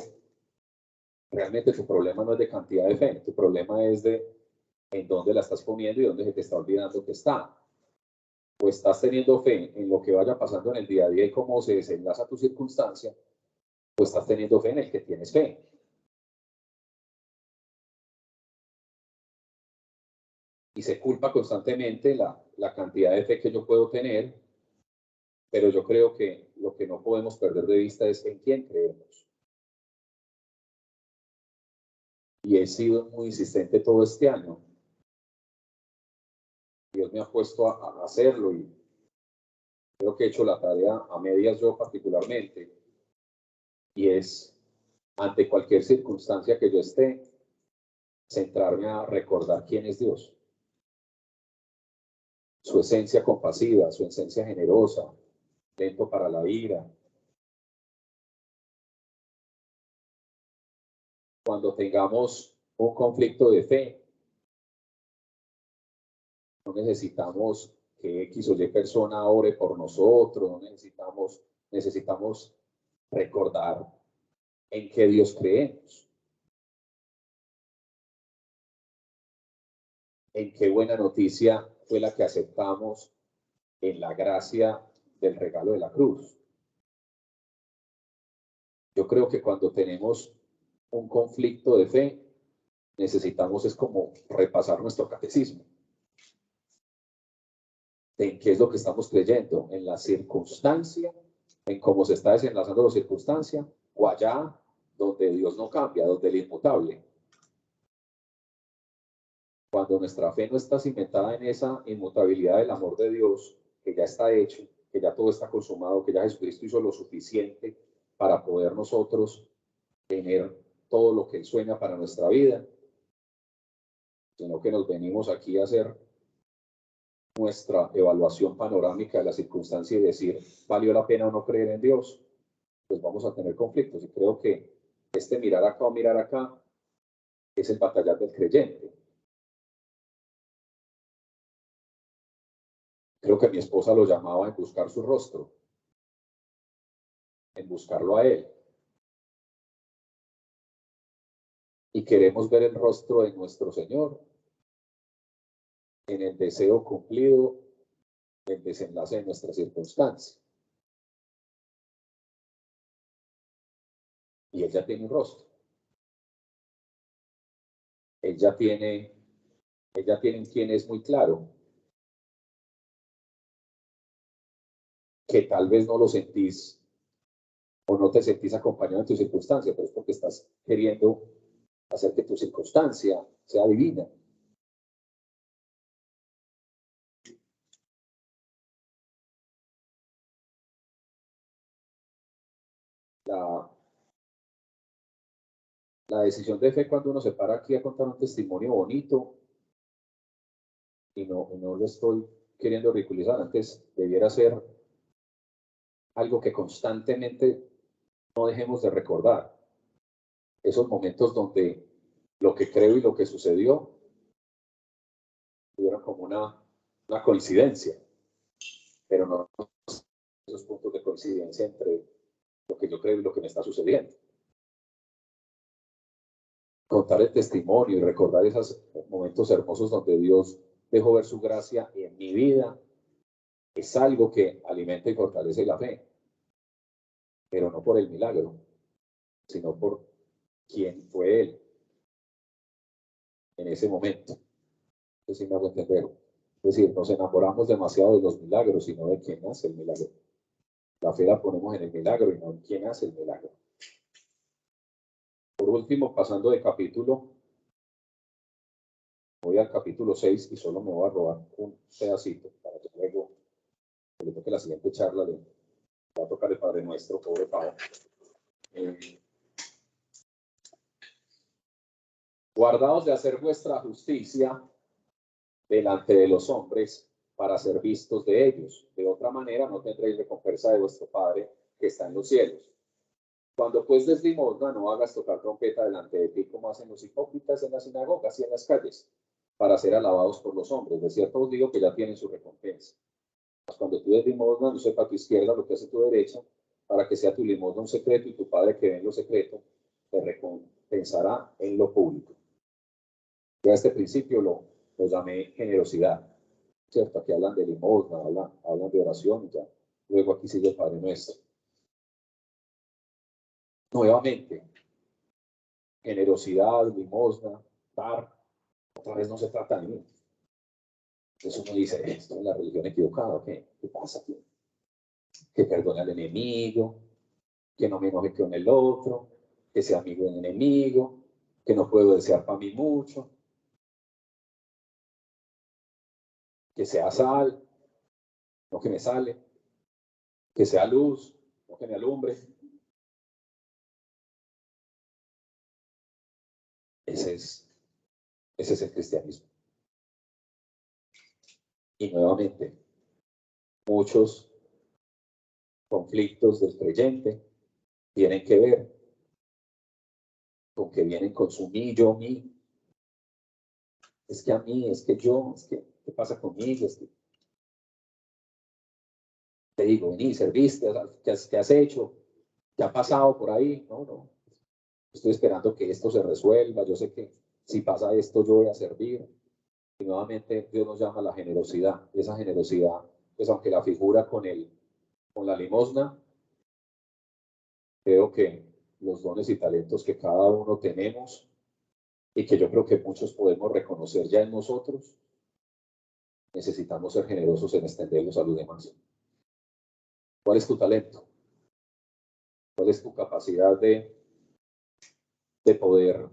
S1: realmente tu problema no es de cantidad de fe, tu problema es de en dónde la estás poniendo y dónde se te está olvidando que está. O estás teniendo fe en lo que vaya pasando en el día a día y cómo se desenlaza tu circunstancia, o estás teniendo fe en el que tienes fe. Y se culpa constantemente la cantidad de fe que yo puedo tener, pero yo creo que lo que no podemos perder de vista es en quién creemos. Y he sido muy insistente todo este año. Dios me ha puesto a hacerlo y creo que he hecho la tarea a medias yo particularmente. Y es, ante cualquier circunstancia que yo esté, centrarme a recordar quién es Dios. Su esencia compasiva, su esencia generosa, lento para la ira. Cuando tengamos un conflicto de fe, no necesitamos que X o Y persona ore por nosotros, no necesitamos recordar en qué Dios creemos, en qué buena noticia fue la que aceptamos en la gracia del regalo de la cruz. Yo creo que cuando tenemos un conflicto de fe, necesitamos es como repasar nuestro catecismo. ¿En qué es lo que estamos creyendo? ¿En la circunstancia? ¿En cómo se está desenlazando la circunstancia? ¿O allá donde Dios no cambia, donde el inmutable? Cuando nuestra fe no está cimentada en esa inmutabilidad del amor de Dios, que ya está hecho, que ya todo está consumado, que ya Jesucristo hizo lo suficiente para poder nosotros tener todo lo que Él sueña para nuestra vida, sino que nos venimos aquí a hacer nuestra evaluación panorámica de la circunstancia y decir, ¿valió la pena o no creer en Dios? Pues vamos a tener conflictos. Y creo que este mirar acá o mirar acá es el batallar del creyente. Creo que mi esposa lo llamaba en buscar su rostro, en buscarlo a Él. Y queremos ver el rostro de nuestro Señor en el deseo cumplido, el desenlace de nuestra circunstancia. Y Él ya tiene un rostro. Él ya tiene un quién es muy claro. Que tal vez no lo sentís o no te sentís acompañado en tu circunstancia, pero es porque estás queriendo hacer que tu circunstancia sea divina. La decisión de fe cuando uno se para aquí a contar un testimonio bonito, y no lo estoy queriendo ridiculizar, antes debiera ser algo que constantemente no dejemos de recordar. Esos momentos donde lo que creo y lo que sucedió tuvieron como una coincidencia, pero no esos puntos de coincidencia entre lo que yo creo y lo que me está sucediendo. Contar el testimonio y recordar esos momentos hermosos donde Dios dejó ver su gracia en mi vida es algo que alimenta y fortalece la fe, pero no por el milagro, sino por quién fue Él en ese momento. Eso sí me hago entender. Es decir, nos enamoramos demasiado de los milagros, sino de quién hace el milagro. La fe la ponemos en el milagro y no en quién hace el milagro. Por último, pasando de capítulo, voy al capítulo 6 y solo me voy a robar un pedacito para que luego, le toque la siguiente charla, le va a tocar el Padre Nuestro, pobre Pablo. Guardaos de hacer vuestra justicia delante de los hombres para ser vistos de ellos. De otra manera no tendréis recompensa de vuestro Padre que está en los cielos. Cuando pues des limosna, no hagas tocar trompeta delante de ti como hacen los hipócritas en las sinagogas y en las calles, para ser alabados por los hombres. De cierto os digo que ya tienen su recompensa. Mas cuando tú des limosna, no sepa tu izquierda lo que hace tu derecha, para que sea tu limosna un secreto y tu Padre que ve en lo secreto te recompensará en lo público. Yo a este principio lo llamé generosidad, ¿cierto? Aquí hablan de limosna, hablan de oración, ya. Luego aquí sigue el Padre Nuestro. Nuevamente, generosidad, limosna, dar, otra vez no se trata de mí. Entonces uno dice, esto es la religión equivocada, ¿qué pasa aquí? Que perdone al enemigo, que no me enoje con el otro, que sea amigo del enemigo, que no puedo desear para mí mucho, que sea sal, no que me sale, que sea luz, no que me alumbre. Ese es el cristianismo. Y nuevamente, muchos conflictos del creyente tienen que ver con que vienen con su mí, yo, mí. Es que a mí, es que yo, es que, ¿qué pasa conmigo? Es que te digo, vení, serviste, ¿qué has hecho? ¿Qué ha pasado por ahí? No. Estoy esperando que esto se resuelva. Yo sé que si pasa esto, yo voy a servir. Y nuevamente Dios nos llama a la generosidad. Y esa generosidad, pues aunque la figura con la limosna, creo que los dones y talentos que cada uno tenemos y que yo creo que muchos podemos reconocer ya en nosotros, necesitamos ser generosos en extenderlos a los demás. ¿Cuál es tu talento? ¿Cuál es tu capacidad de poder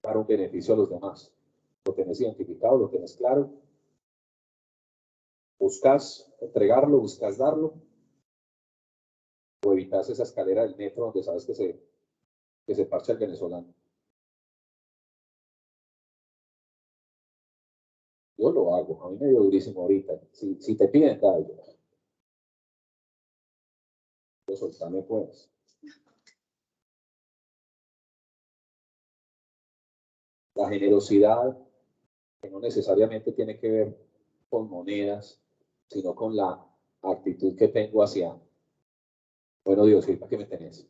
S1: dar un beneficio a los demás? ¿Lo tenés identificado? ¿Lo tenés claro? ¿Buscas entregarlo? ¿Buscas darlo? ¿O evitas esa escalera del metro donde sabes que se parcha el venezolano? Yo lo hago, a mí me dio durísimo ahorita. Si te piden, dale. Yo soltame pues. La generosidad, que no necesariamente tiene que ver con monedas, sino con la actitud que tengo hacia, bueno, Dios, ¿para qué me tenés?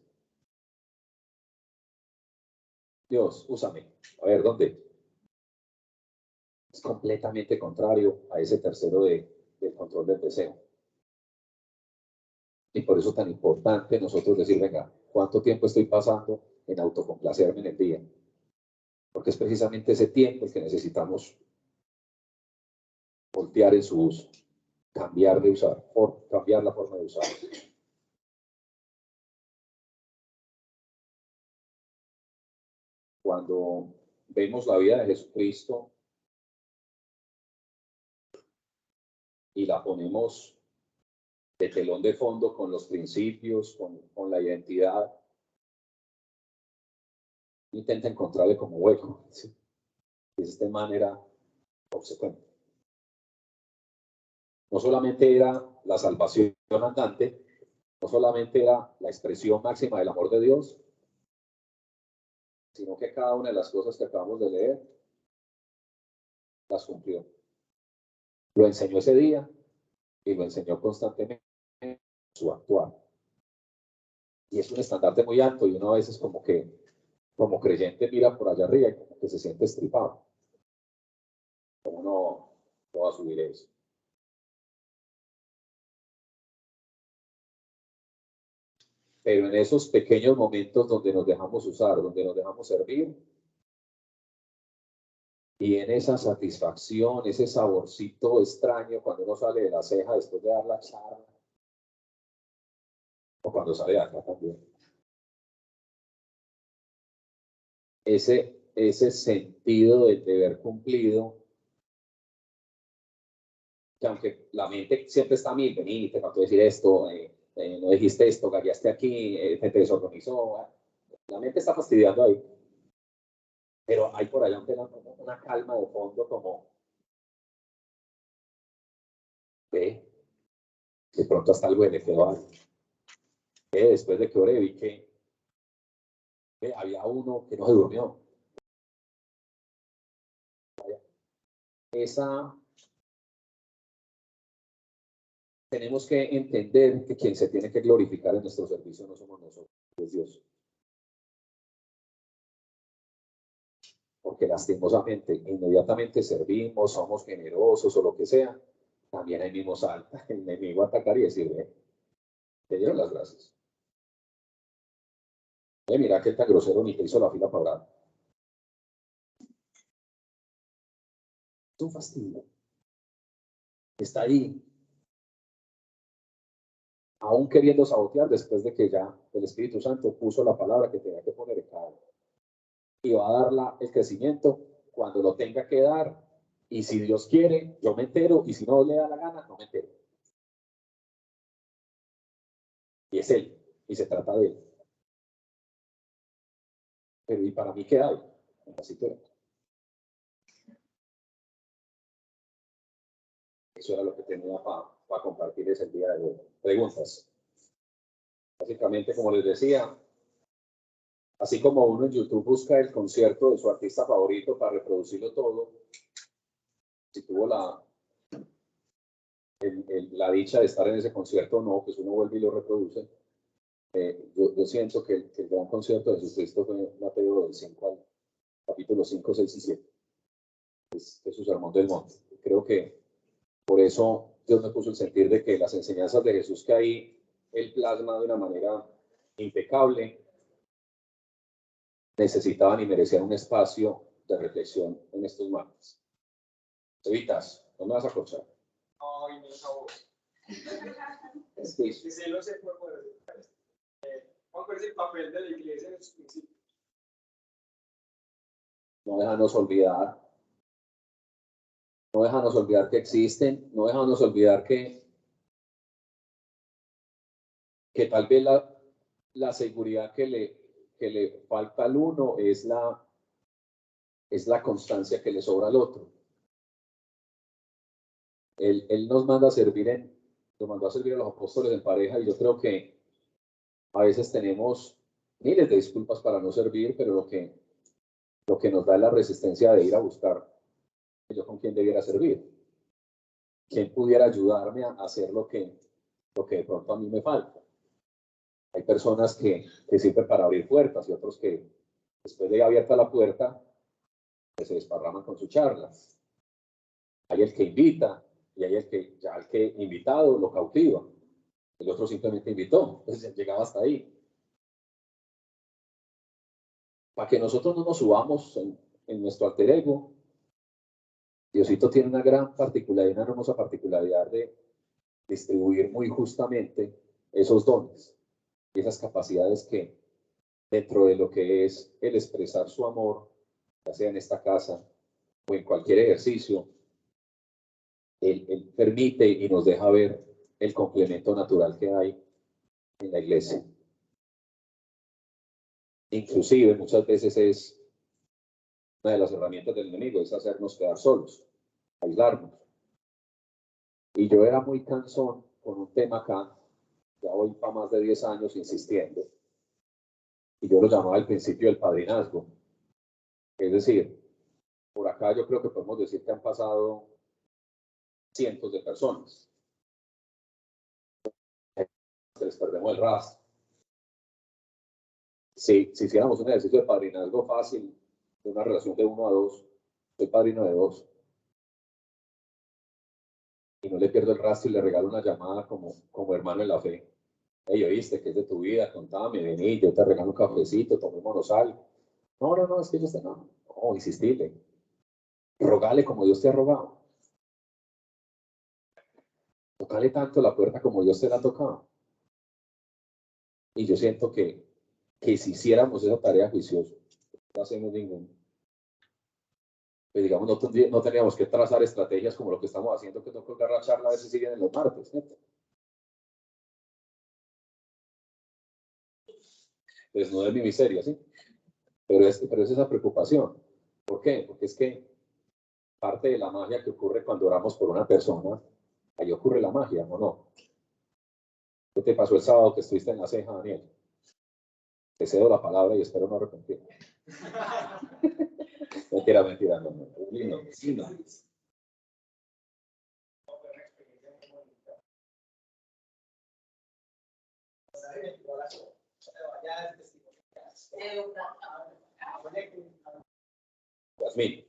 S1: Dios, úsame. A ver, ¿dónde? Es completamente contrario a ese tercero del control del deseo. Y por eso es tan importante nosotros decir, venga, ¿cuánto tiempo estoy pasando en autocomplacerme en el día? Porque es precisamente ese tiempo el que necesitamos voltear en su uso, cambiar de usar, cambiar la forma de usar. Cuando vemos la vida de Jesucristo y la ponemos de telón de fondo con los principios, con la identidad, intenta encontrarle como hueco. ¿Sí? Este man era obsecuente. No solamente era la salvación andante, no solamente era la expresión máxima del amor de Dios, sino que cada una de las cosas que acabamos de leer las cumplió. Lo enseñó ese día y lo enseñó constantemente en su actuar. Y es un estandarte muy alto y uno a veces como creyente mira por allá arriba y como que se siente estripado. ¿Cómo no va a subir eso? Pero en esos pequeños momentos donde nos dejamos usar, donde nos dejamos servir, y en esa satisfacción, ese saborcito extraño cuando uno sale de la ceja después de dar la charla, o cuando sale de acá también, ese sentido de deber cumplido, que aunque la mente siempre está a mil, vení, te faltó decir esto, no dijiste esto, gallaste aquí, te desorganizó, la mente está fastidiando ahí. Pero hay por allá una calma de fondo como, de pronto hasta algo le quedó algo. Después de que oré vi que había uno que no se durmió. Tenemos que entender que quien se tiene que glorificar en nuestro servicio no somos nosotros, es Dios. Porque lastimosamente, inmediatamente servimos, somos generosos o lo que sea, también ahí mismo salta el enemigo a atacar y decir, te dieron las gracias. Mira que tan grosero ni te hizo la fila para orar. Es un fastidio. Está ahí, aún queriendo sabotear después de que ya el Espíritu Santo puso la palabra que tenía que poner en cada uno. Y va a dar el crecimiento cuando lo tenga que dar. Y si Dios quiere, yo me entero. Y si no le da la gana, no me entero. Y es Él. Y se trata de Él. Pero ¿y para mí qué hay? Eso era lo que tenía para compartirles el día de hoy. Preguntas. Básicamente, como les decía, así como uno en YouTube busca el concierto de su artista favorito para reproducirlo todo, si tuvo la dicha de estar en ese concierto o no, pues uno vuelve y lo reproduce. Yo siento que el gran concierto de Jesucristo fue Mateo del 5 al capítulo 5, 6 y 7. Es su sermón del monte. Creo que por eso Dios me puso el sentir de que las enseñanzas de Jesús que ahí él plasma de una manera impecable necesitaban y merecían un espacio de reflexión en estos martes. Evitas, no me vas a corchar.
S2: Ay, mi favor.
S1: Es que
S2: Sí, lo sé por poder. ¿Cuál es el papel de la iglesia en sus principios?
S1: no déjanos olvidar que existen, no déjanos olvidar que tal vez la seguridad que le falta al uno es la constancia que le sobra al otro. Él nos manda a servir nos mandó a servir a los apóstoles en pareja y yo creo que a veces tenemos miles de disculpas para no servir, pero lo que nos da es la resistencia de ir a buscar yo con quién debiera servir, quién pudiera ayudarme a hacer lo que de pronto a mí me falta. Hay personas que sirven para abrir puertas y otros que después de abierta la puerta se desparraman con su charla. Hay el que invita y hay el que invitado lo cautiva. El otro simplemente invitó, entonces llegaba hasta ahí. Para que nosotros no nos subamos en nuestro alter ego, Diosito tiene una gran particularidad, una hermosa particularidad de distribuir muy justamente esos dones y esas capacidades que dentro de lo que es el expresar su amor, ya sea en esta casa o en cualquier ejercicio, él permite y nos deja ver el complemento natural que hay en la iglesia. Inclusive muchas veces es una de las herramientas del enemigo, es hacernos quedar solos, aislarnos. Y yo era muy cansón con un tema acá, ya voy para más de 10 años insistiendo, y yo lo llamaba el principio del padrinazgo. Es decir, por acá yo creo que podemos decir que han pasado cientos de personas. Les perdemos el rastro. Si hiciéramos un ejercicio de padrinazgo fácil, de una relación de 1 a 2, soy padrino de 2. Y no le pierdo el rastro y le regalo una llamada como hermano en la fe. Hey, ¿oíste? ¿Qué es de tu vida? Contame, vení, yo te regalo un cafecito, tomémonos algo. No, es que yo estoy, no, insistile. Rogale como Dios te ha rogado. Tocale tanto la puerta como Dios te la ha tocado. Y yo siento que si hiciéramos esa tarea juiciosa, no hacemos ningún. Pues digamos, no teníamos que trazar estrategias como lo que estamos haciendo, que no colgar la charla a veces siguen en los martes. Pues no es mi miseria, ¿sí? Pero es esa preocupación. ¿Por qué? Porque es que parte de la magia que ocurre cuando oramos por una persona, ahí ocurre la magia, ¿o no? ¿Qué te pasó el sábado que estuviste en la ceja, Daniel? Te cedo la palabra y espero no arrepentirme. Mentira, no. Lindo. Yasmín.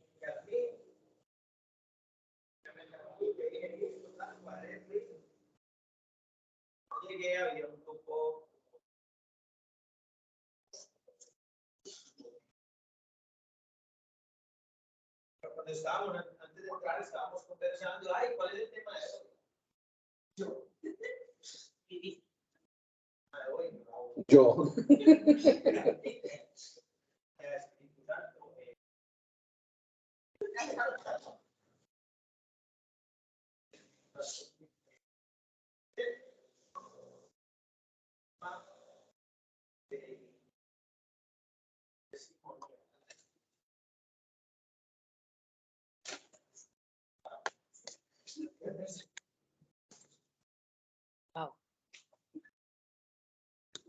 S2: Llegué, había un poco. Cuando estábamos, antes de entrar, estábamos conversando. Ay, ¿cuál es el tema de hoy?
S1: Yo.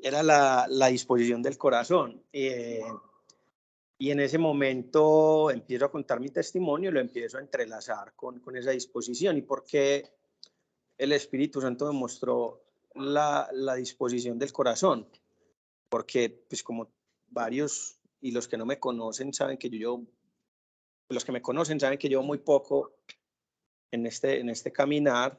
S3: Era la disposición del corazón. Y en ese momento empiezo a contar mi testimonio y lo empiezo a entrelazar con esa disposición. ¿Y por qué el Espíritu Santo me mostró la disposición del corazón? Porque, pues, como varios, y los que no me conocen saben que los que me conocen saben que llevo muy poco en este caminar,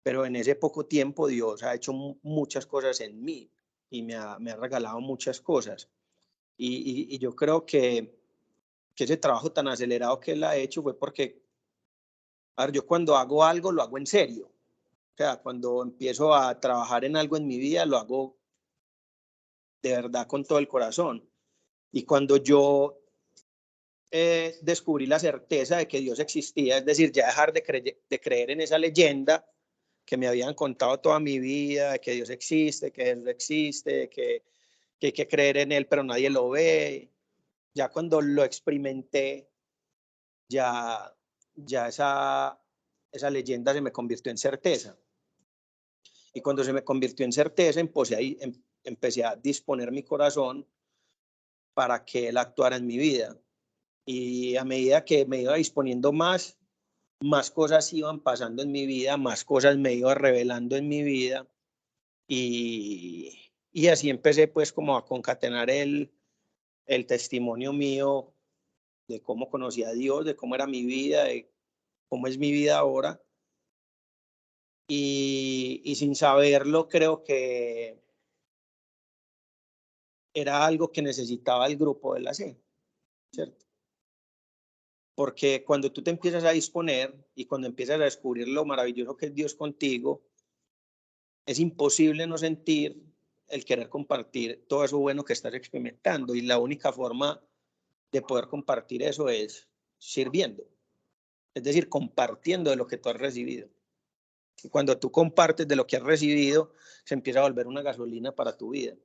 S3: pero en ese poco tiempo Dios ha hecho muchas cosas en mí y me ha regalado muchas cosas. Y yo creo que ese trabajo tan acelerado que él ha hecho fue porque, a ver, yo cuando hago algo lo hago en serio. O sea, cuando empiezo a trabajar en algo en mi vida lo hago de verdad con todo el corazón. Y cuando yo descubrí la certeza de que Dios existía, es decir, ya dejar de creer en esa leyenda que me habían contado toda mi vida, de que Dios existe, que Jesús existe, que hay que creer en Él, pero nadie lo ve. Ya cuando lo experimenté, ya esa leyenda se me convirtió en certeza. Y cuando se me convirtió en certeza, empecé a disponer mi corazón para que Él actuara en mi vida. Y a medida que me iba disponiendo más cosas iban pasando en mi vida, más cosas me iba revelando en mi vida. Y así empecé pues como a concatenar el testimonio mío de cómo conocí a Dios, de cómo era mi vida, de cómo es mi vida ahora. Y sin saberlo, creo que era algo que necesitaba el grupo de la C, ¿cierto? Porque cuando tú te empiezas a disponer y cuando empiezas a descubrir lo maravilloso que es Dios contigo, es imposible no sentir el querer compartir todo eso bueno que estás experimentando. Y la única forma de poder compartir eso es sirviendo, es decir, compartiendo de lo que tú has recibido. Y cuando tú compartes de lo que has recibido, se empieza a volver una gasolina para tu vida.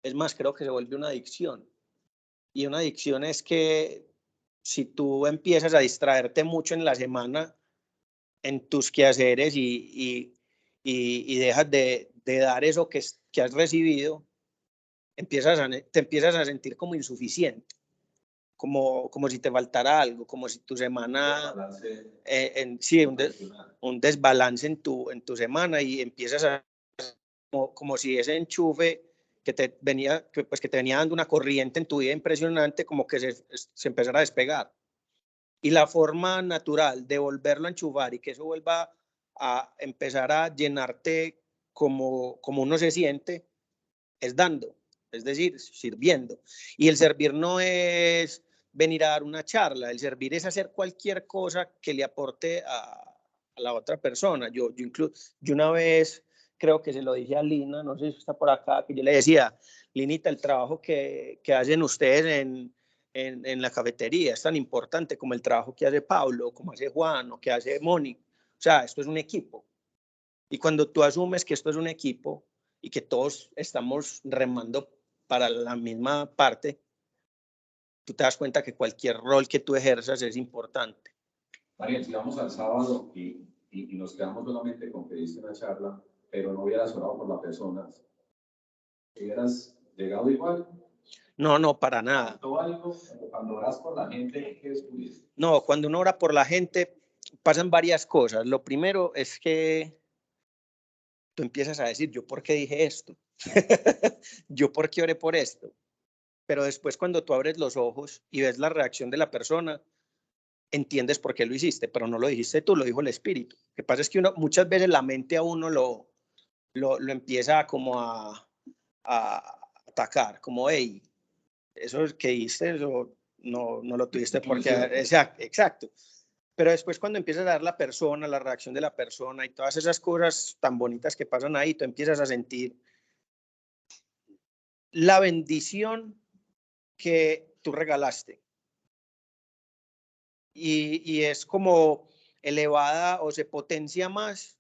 S3: Es más, creo que se vuelve una adicción. Y una adicción es que si tú empiezas a distraerte mucho en la semana en tus quehaceres y dejas de dar eso que has recibido, te empiezas a sentir como insuficiente. como si te faltara algo, como si tu semana, sí, un desbalance en tu semana, y empiezas a, como si ese enchufe que te venía dando una corriente en tu vida impresionante, como que se empezara a despegar. Y la forma natural de volverlo a enchufar y que eso vuelva a empezar a llenarte como uno se siente, es dando, es decir, sirviendo. Y el servir no es venir a dar una charla, el servir es hacer cualquier cosa que le aporte a la otra persona. Yo una vez, creo que se lo dije a Lina, no sé si está por acá, que yo le decía, Linita, el trabajo que hacen ustedes en la cafetería es tan importante como el trabajo que hace Pablo, como hace Juan, o que hace Mónica. O sea, esto es un equipo. Y cuando tú asumes que esto es un equipo y que todos estamos remando para la misma parte, tú te das cuenta que cualquier rol que tú ejerzas es importante.
S1: Daniel, si vamos al sábado y nos quedamos solamente con que diste una charla, pero no hubieras orado por la persona, ¿hubieras llegado igual?
S3: No, para nada.
S1: Cuando oras por la gente, ¿qué descubriste?
S3: No, cuando uno ora por la gente, pasan varias cosas. Lo primero es que tú empiezas a decir, ¿yo por qué dije esto? ¿Yo por qué oré por esto? Pero después, cuando tú abres los ojos y ves la reacción de la persona, entiendes por qué lo hiciste, pero no lo dijiste tú, lo dijo el espíritu. Lo que pasa es que muchas veces la mente a uno lo empieza como a atacar, como, hey, eso que hiciste, eso no lo tuviste porque... Exacto. Pero después, cuando empiezas a dar la persona, la reacción de la persona y todas esas cosas tan bonitas que pasan ahí, tú empiezas a sentir la bendición que tú regalaste. Y es como elevada o se potencia más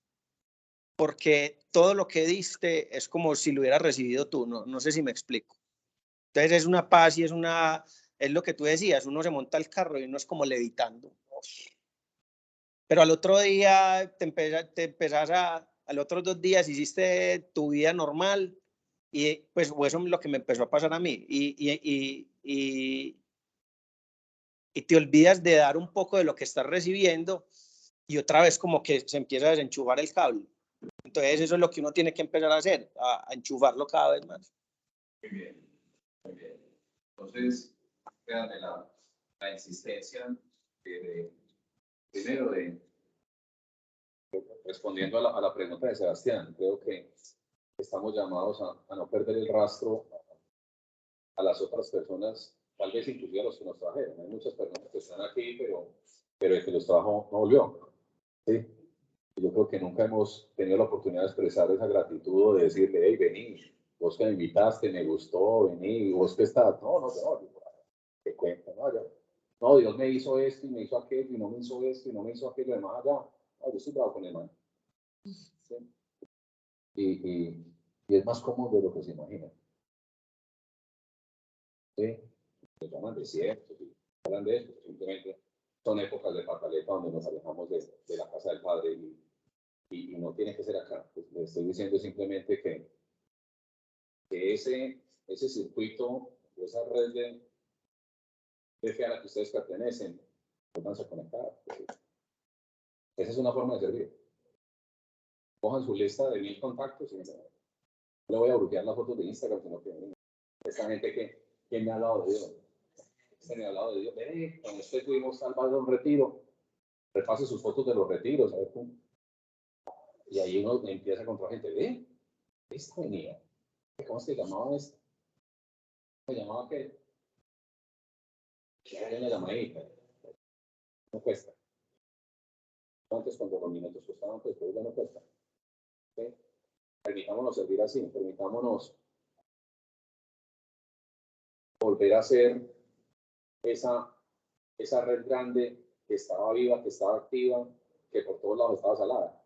S3: porque todo lo que diste es como si lo hubieras recibido tú. No sé si me explico. Entonces es una paz y es lo que tú decías, uno se monta al carro y uno es como levitando. Pero al otro día al otros 2 días hiciste tu vida normal, y pues eso es lo que me empezó a pasar a mí. Y te olvidas de dar un poco de lo que estás recibiendo, y otra vez como que se empieza a desenchufar el cable. Entonces eso es lo que uno tiene que empezar a hacer, a enchufarlo cada vez más.
S1: Muy bien, muy bien. Entonces, quédame la insistencia primero respondiendo a la pregunta de Sebastián, creo que estamos llamados a no perder el rastro a las otras personas, tal vez inclusive a los que nos trajeron. Hay muchas personas que están aquí, pero el que los trajo no volvió. ¿Sí? Yo creo que nunca hemos tenido la oportunidad de expresar esa gratitud o de decirle, hey, vení, vos que me invitaste, me gustó, vení, vos que estás. No, te cuento, no, Dios me hizo esto y me hizo aquello y no me hizo esto y no me hizo aquello de más allá. No, yo estoy bravo con el man. ¿Sí? Y es más cómodo de lo que se imagina. ¿Sí? Se llaman desiertos y hablan de eso, simplemente son épocas de pataleta donde nos alejamos de la casa del Padre y no tiene que ser acá. Pues le estoy diciendo simplemente que ese circuito, esa red de fe a la que ustedes pertenecen, van a conectar. Esa es una forma de servir. Cojan su lista de 1000 contactos y no le voy a bloquear las fotos de Instagram, sino que esta gente que me ha hablado de Dios. Este me ha hablado de Dios. Cuando usted fuimos al bar de un retiro, repase sus fotos de los retiros, a ver cómo. Y ahí uno empieza a encontrar gente, esta venía. ¿Cómo se llamaba esto? ¿Se llamaba qué? Hay una llamadita. No cuesta. Antes, cuando los minutos costaban, pues ya no cuesta. ¿Sí? Permitámonos servir así, permitámonos volver a ser esa red grande que estaba viva, que estaba activa, que por todos lados estaba salada.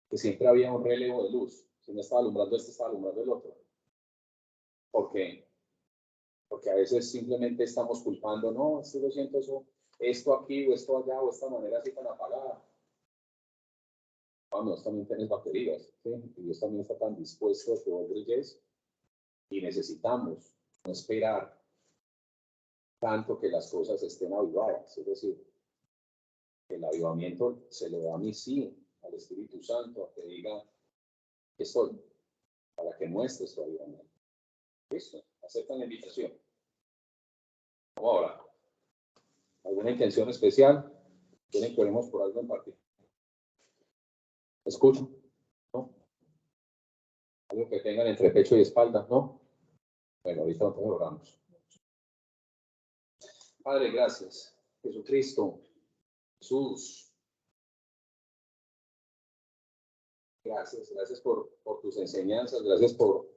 S1: Que siempre había un relevo de luz. Si no estaba alumbrando este, estaba alumbrando el otro. ¿Por qué? Porque a veces simplemente estamos culpando, no, es que lo siento, esto aquí o esto allá o esta manera así tan apagada. Dios también tienes baterías, ¿sí? Y Dios también está tan dispuesto a que vos brilles y necesitamos no esperar tanto que las cosas estén avivadas. Es decir, el avivamiento se le da a mí, sí, al Espíritu Santo, a que diga que estoy, para que muestre su avivamiento. Listo, aceptan la invitación. Vamos ahora. ¿Alguna intención especial? ¿Quieren que oremos por algo en particular? ¿Escucho? ¿No? ¿Algo que tengan entre pecho y espalda? ¿No? Bueno, ahorita nosotros oramos. Padre, gracias. Jesucristo, Jesús. Gracias por tus enseñanzas, gracias por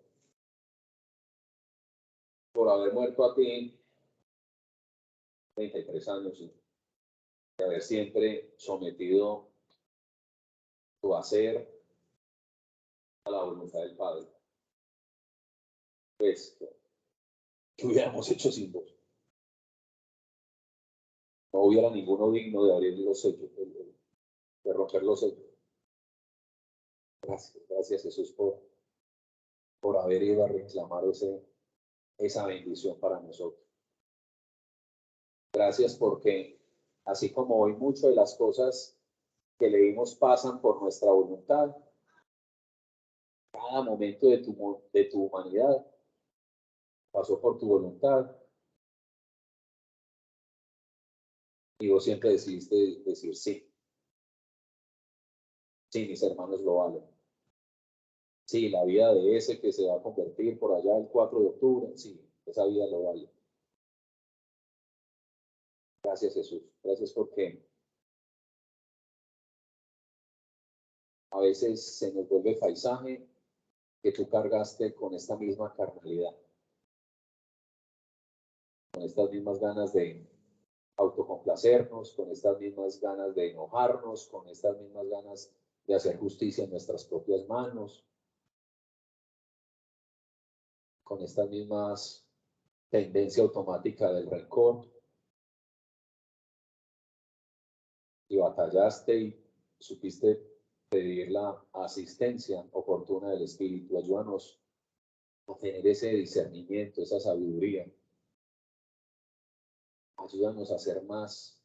S1: haber muerto a ti 33 años y haber siempre sometido tu hacer a la voluntad del Padre. Pues, ¿qué hubiéramos hecho sin vos? No hubiera ninguno digno de abrir los sellos, de romper los sellos. Gracias Jesús por haber ido a reclamar esa bendición para nosotros. Gracias porque así como hoy muchas de las cosas que leímos pasan por nuestra voluntad, cada momento de tu humanidad pasó por tu voluntad y vos siempre decidiste decir sí. Sí, mis hermanos lo valen. Sí, la vida de ese que se va a convertir por allá el 4 de octubre, sí, esa vida lo vale. Gracias Jesús, gracias porque a veces se nos vuelve paisaje que tú cargaste con esta misma carnalidad, con estas mismas ganas de autocomplacernos, con estas mismas ganas de enojarnos, con estas mismas ganas de hacer justicia en nuestras propias manos, con estas mismas tendencia automática del rencor. Y batallaste y supiste pedir la asistencia oportuna del Espíritu. Ayúdanos a tener ese discernimiento, esa sabiduría. Ayúdanos a ser más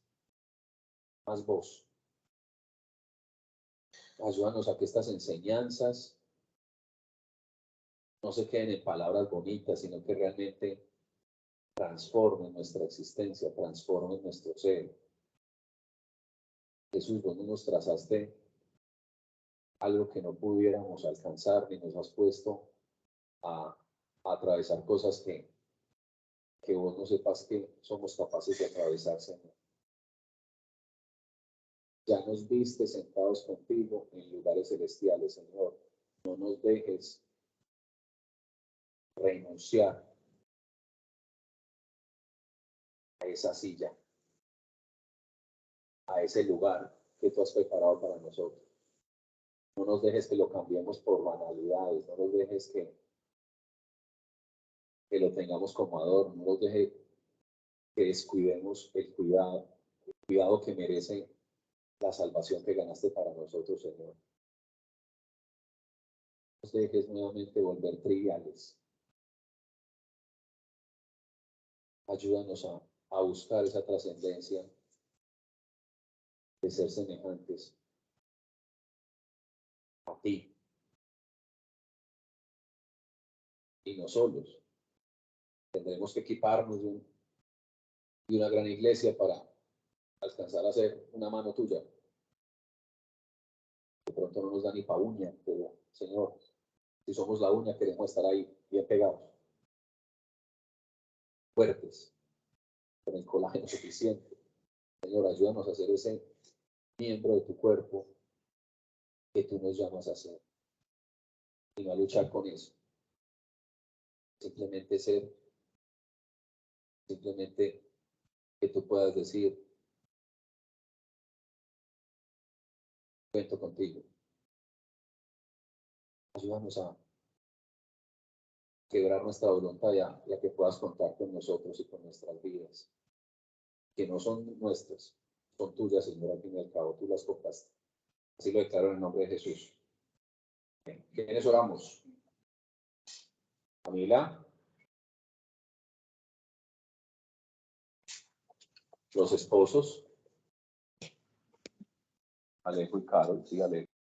S1: voz. Ayúdanos a que estas enseñanzas no se queden en palabras bonitas, sino que realmente transformen nuestra existencia, transformen nuestro ser. Jesús, vos no nos trazaste algo que no pudiéramos alcanzar, ni nos has puesto a atravesar cosas que vos no sepas que somos capaces de atravesar, Señor. Ya nos viste sentados contigo en lugares celestiales, Señor. No nos dejes renunciar a esa silla, a ese lugar que tú has preparado para nosotros. No nos dejes que lo cambiemos por banalidades, no nos dejes que lo tengamos como adorno, no nos dejes que descuidemos el cuidado que merece la salvación que ganaste para nosotros, Señor. No nos dejes nuevamente volver triviales. Ayúdanos a buscar esa trascendencia de ser semejantes a ti y no solos. Tendremos que equiparnos de una gran iglesia para alcanzar a ser una mano tuya. De pronto no nos da ni pa' uña, pero Señor, si somos la uña queremos estar ahí bien pegados, fuertes, con el colágeno suficiente. Señor, ayúdanos a ser ese miembro de tu cuerpo que tú nos llamas a ser y no a luchar con eso. Simplemente ser, simplemente que tú puedas decir, cuento contigo. Ayúdanos a quebrar nuestra voluntad y a que puedas contar con nosotros y con nuestras vidas, que no son nuestras, son tuyas, Señor, al fin y al cabo, tú las compraste. Así lo declaro en el nombre de Jesús. ¿Quiénes oramos? Camila. los esposos, Alejo y Carol, sí, Alejo.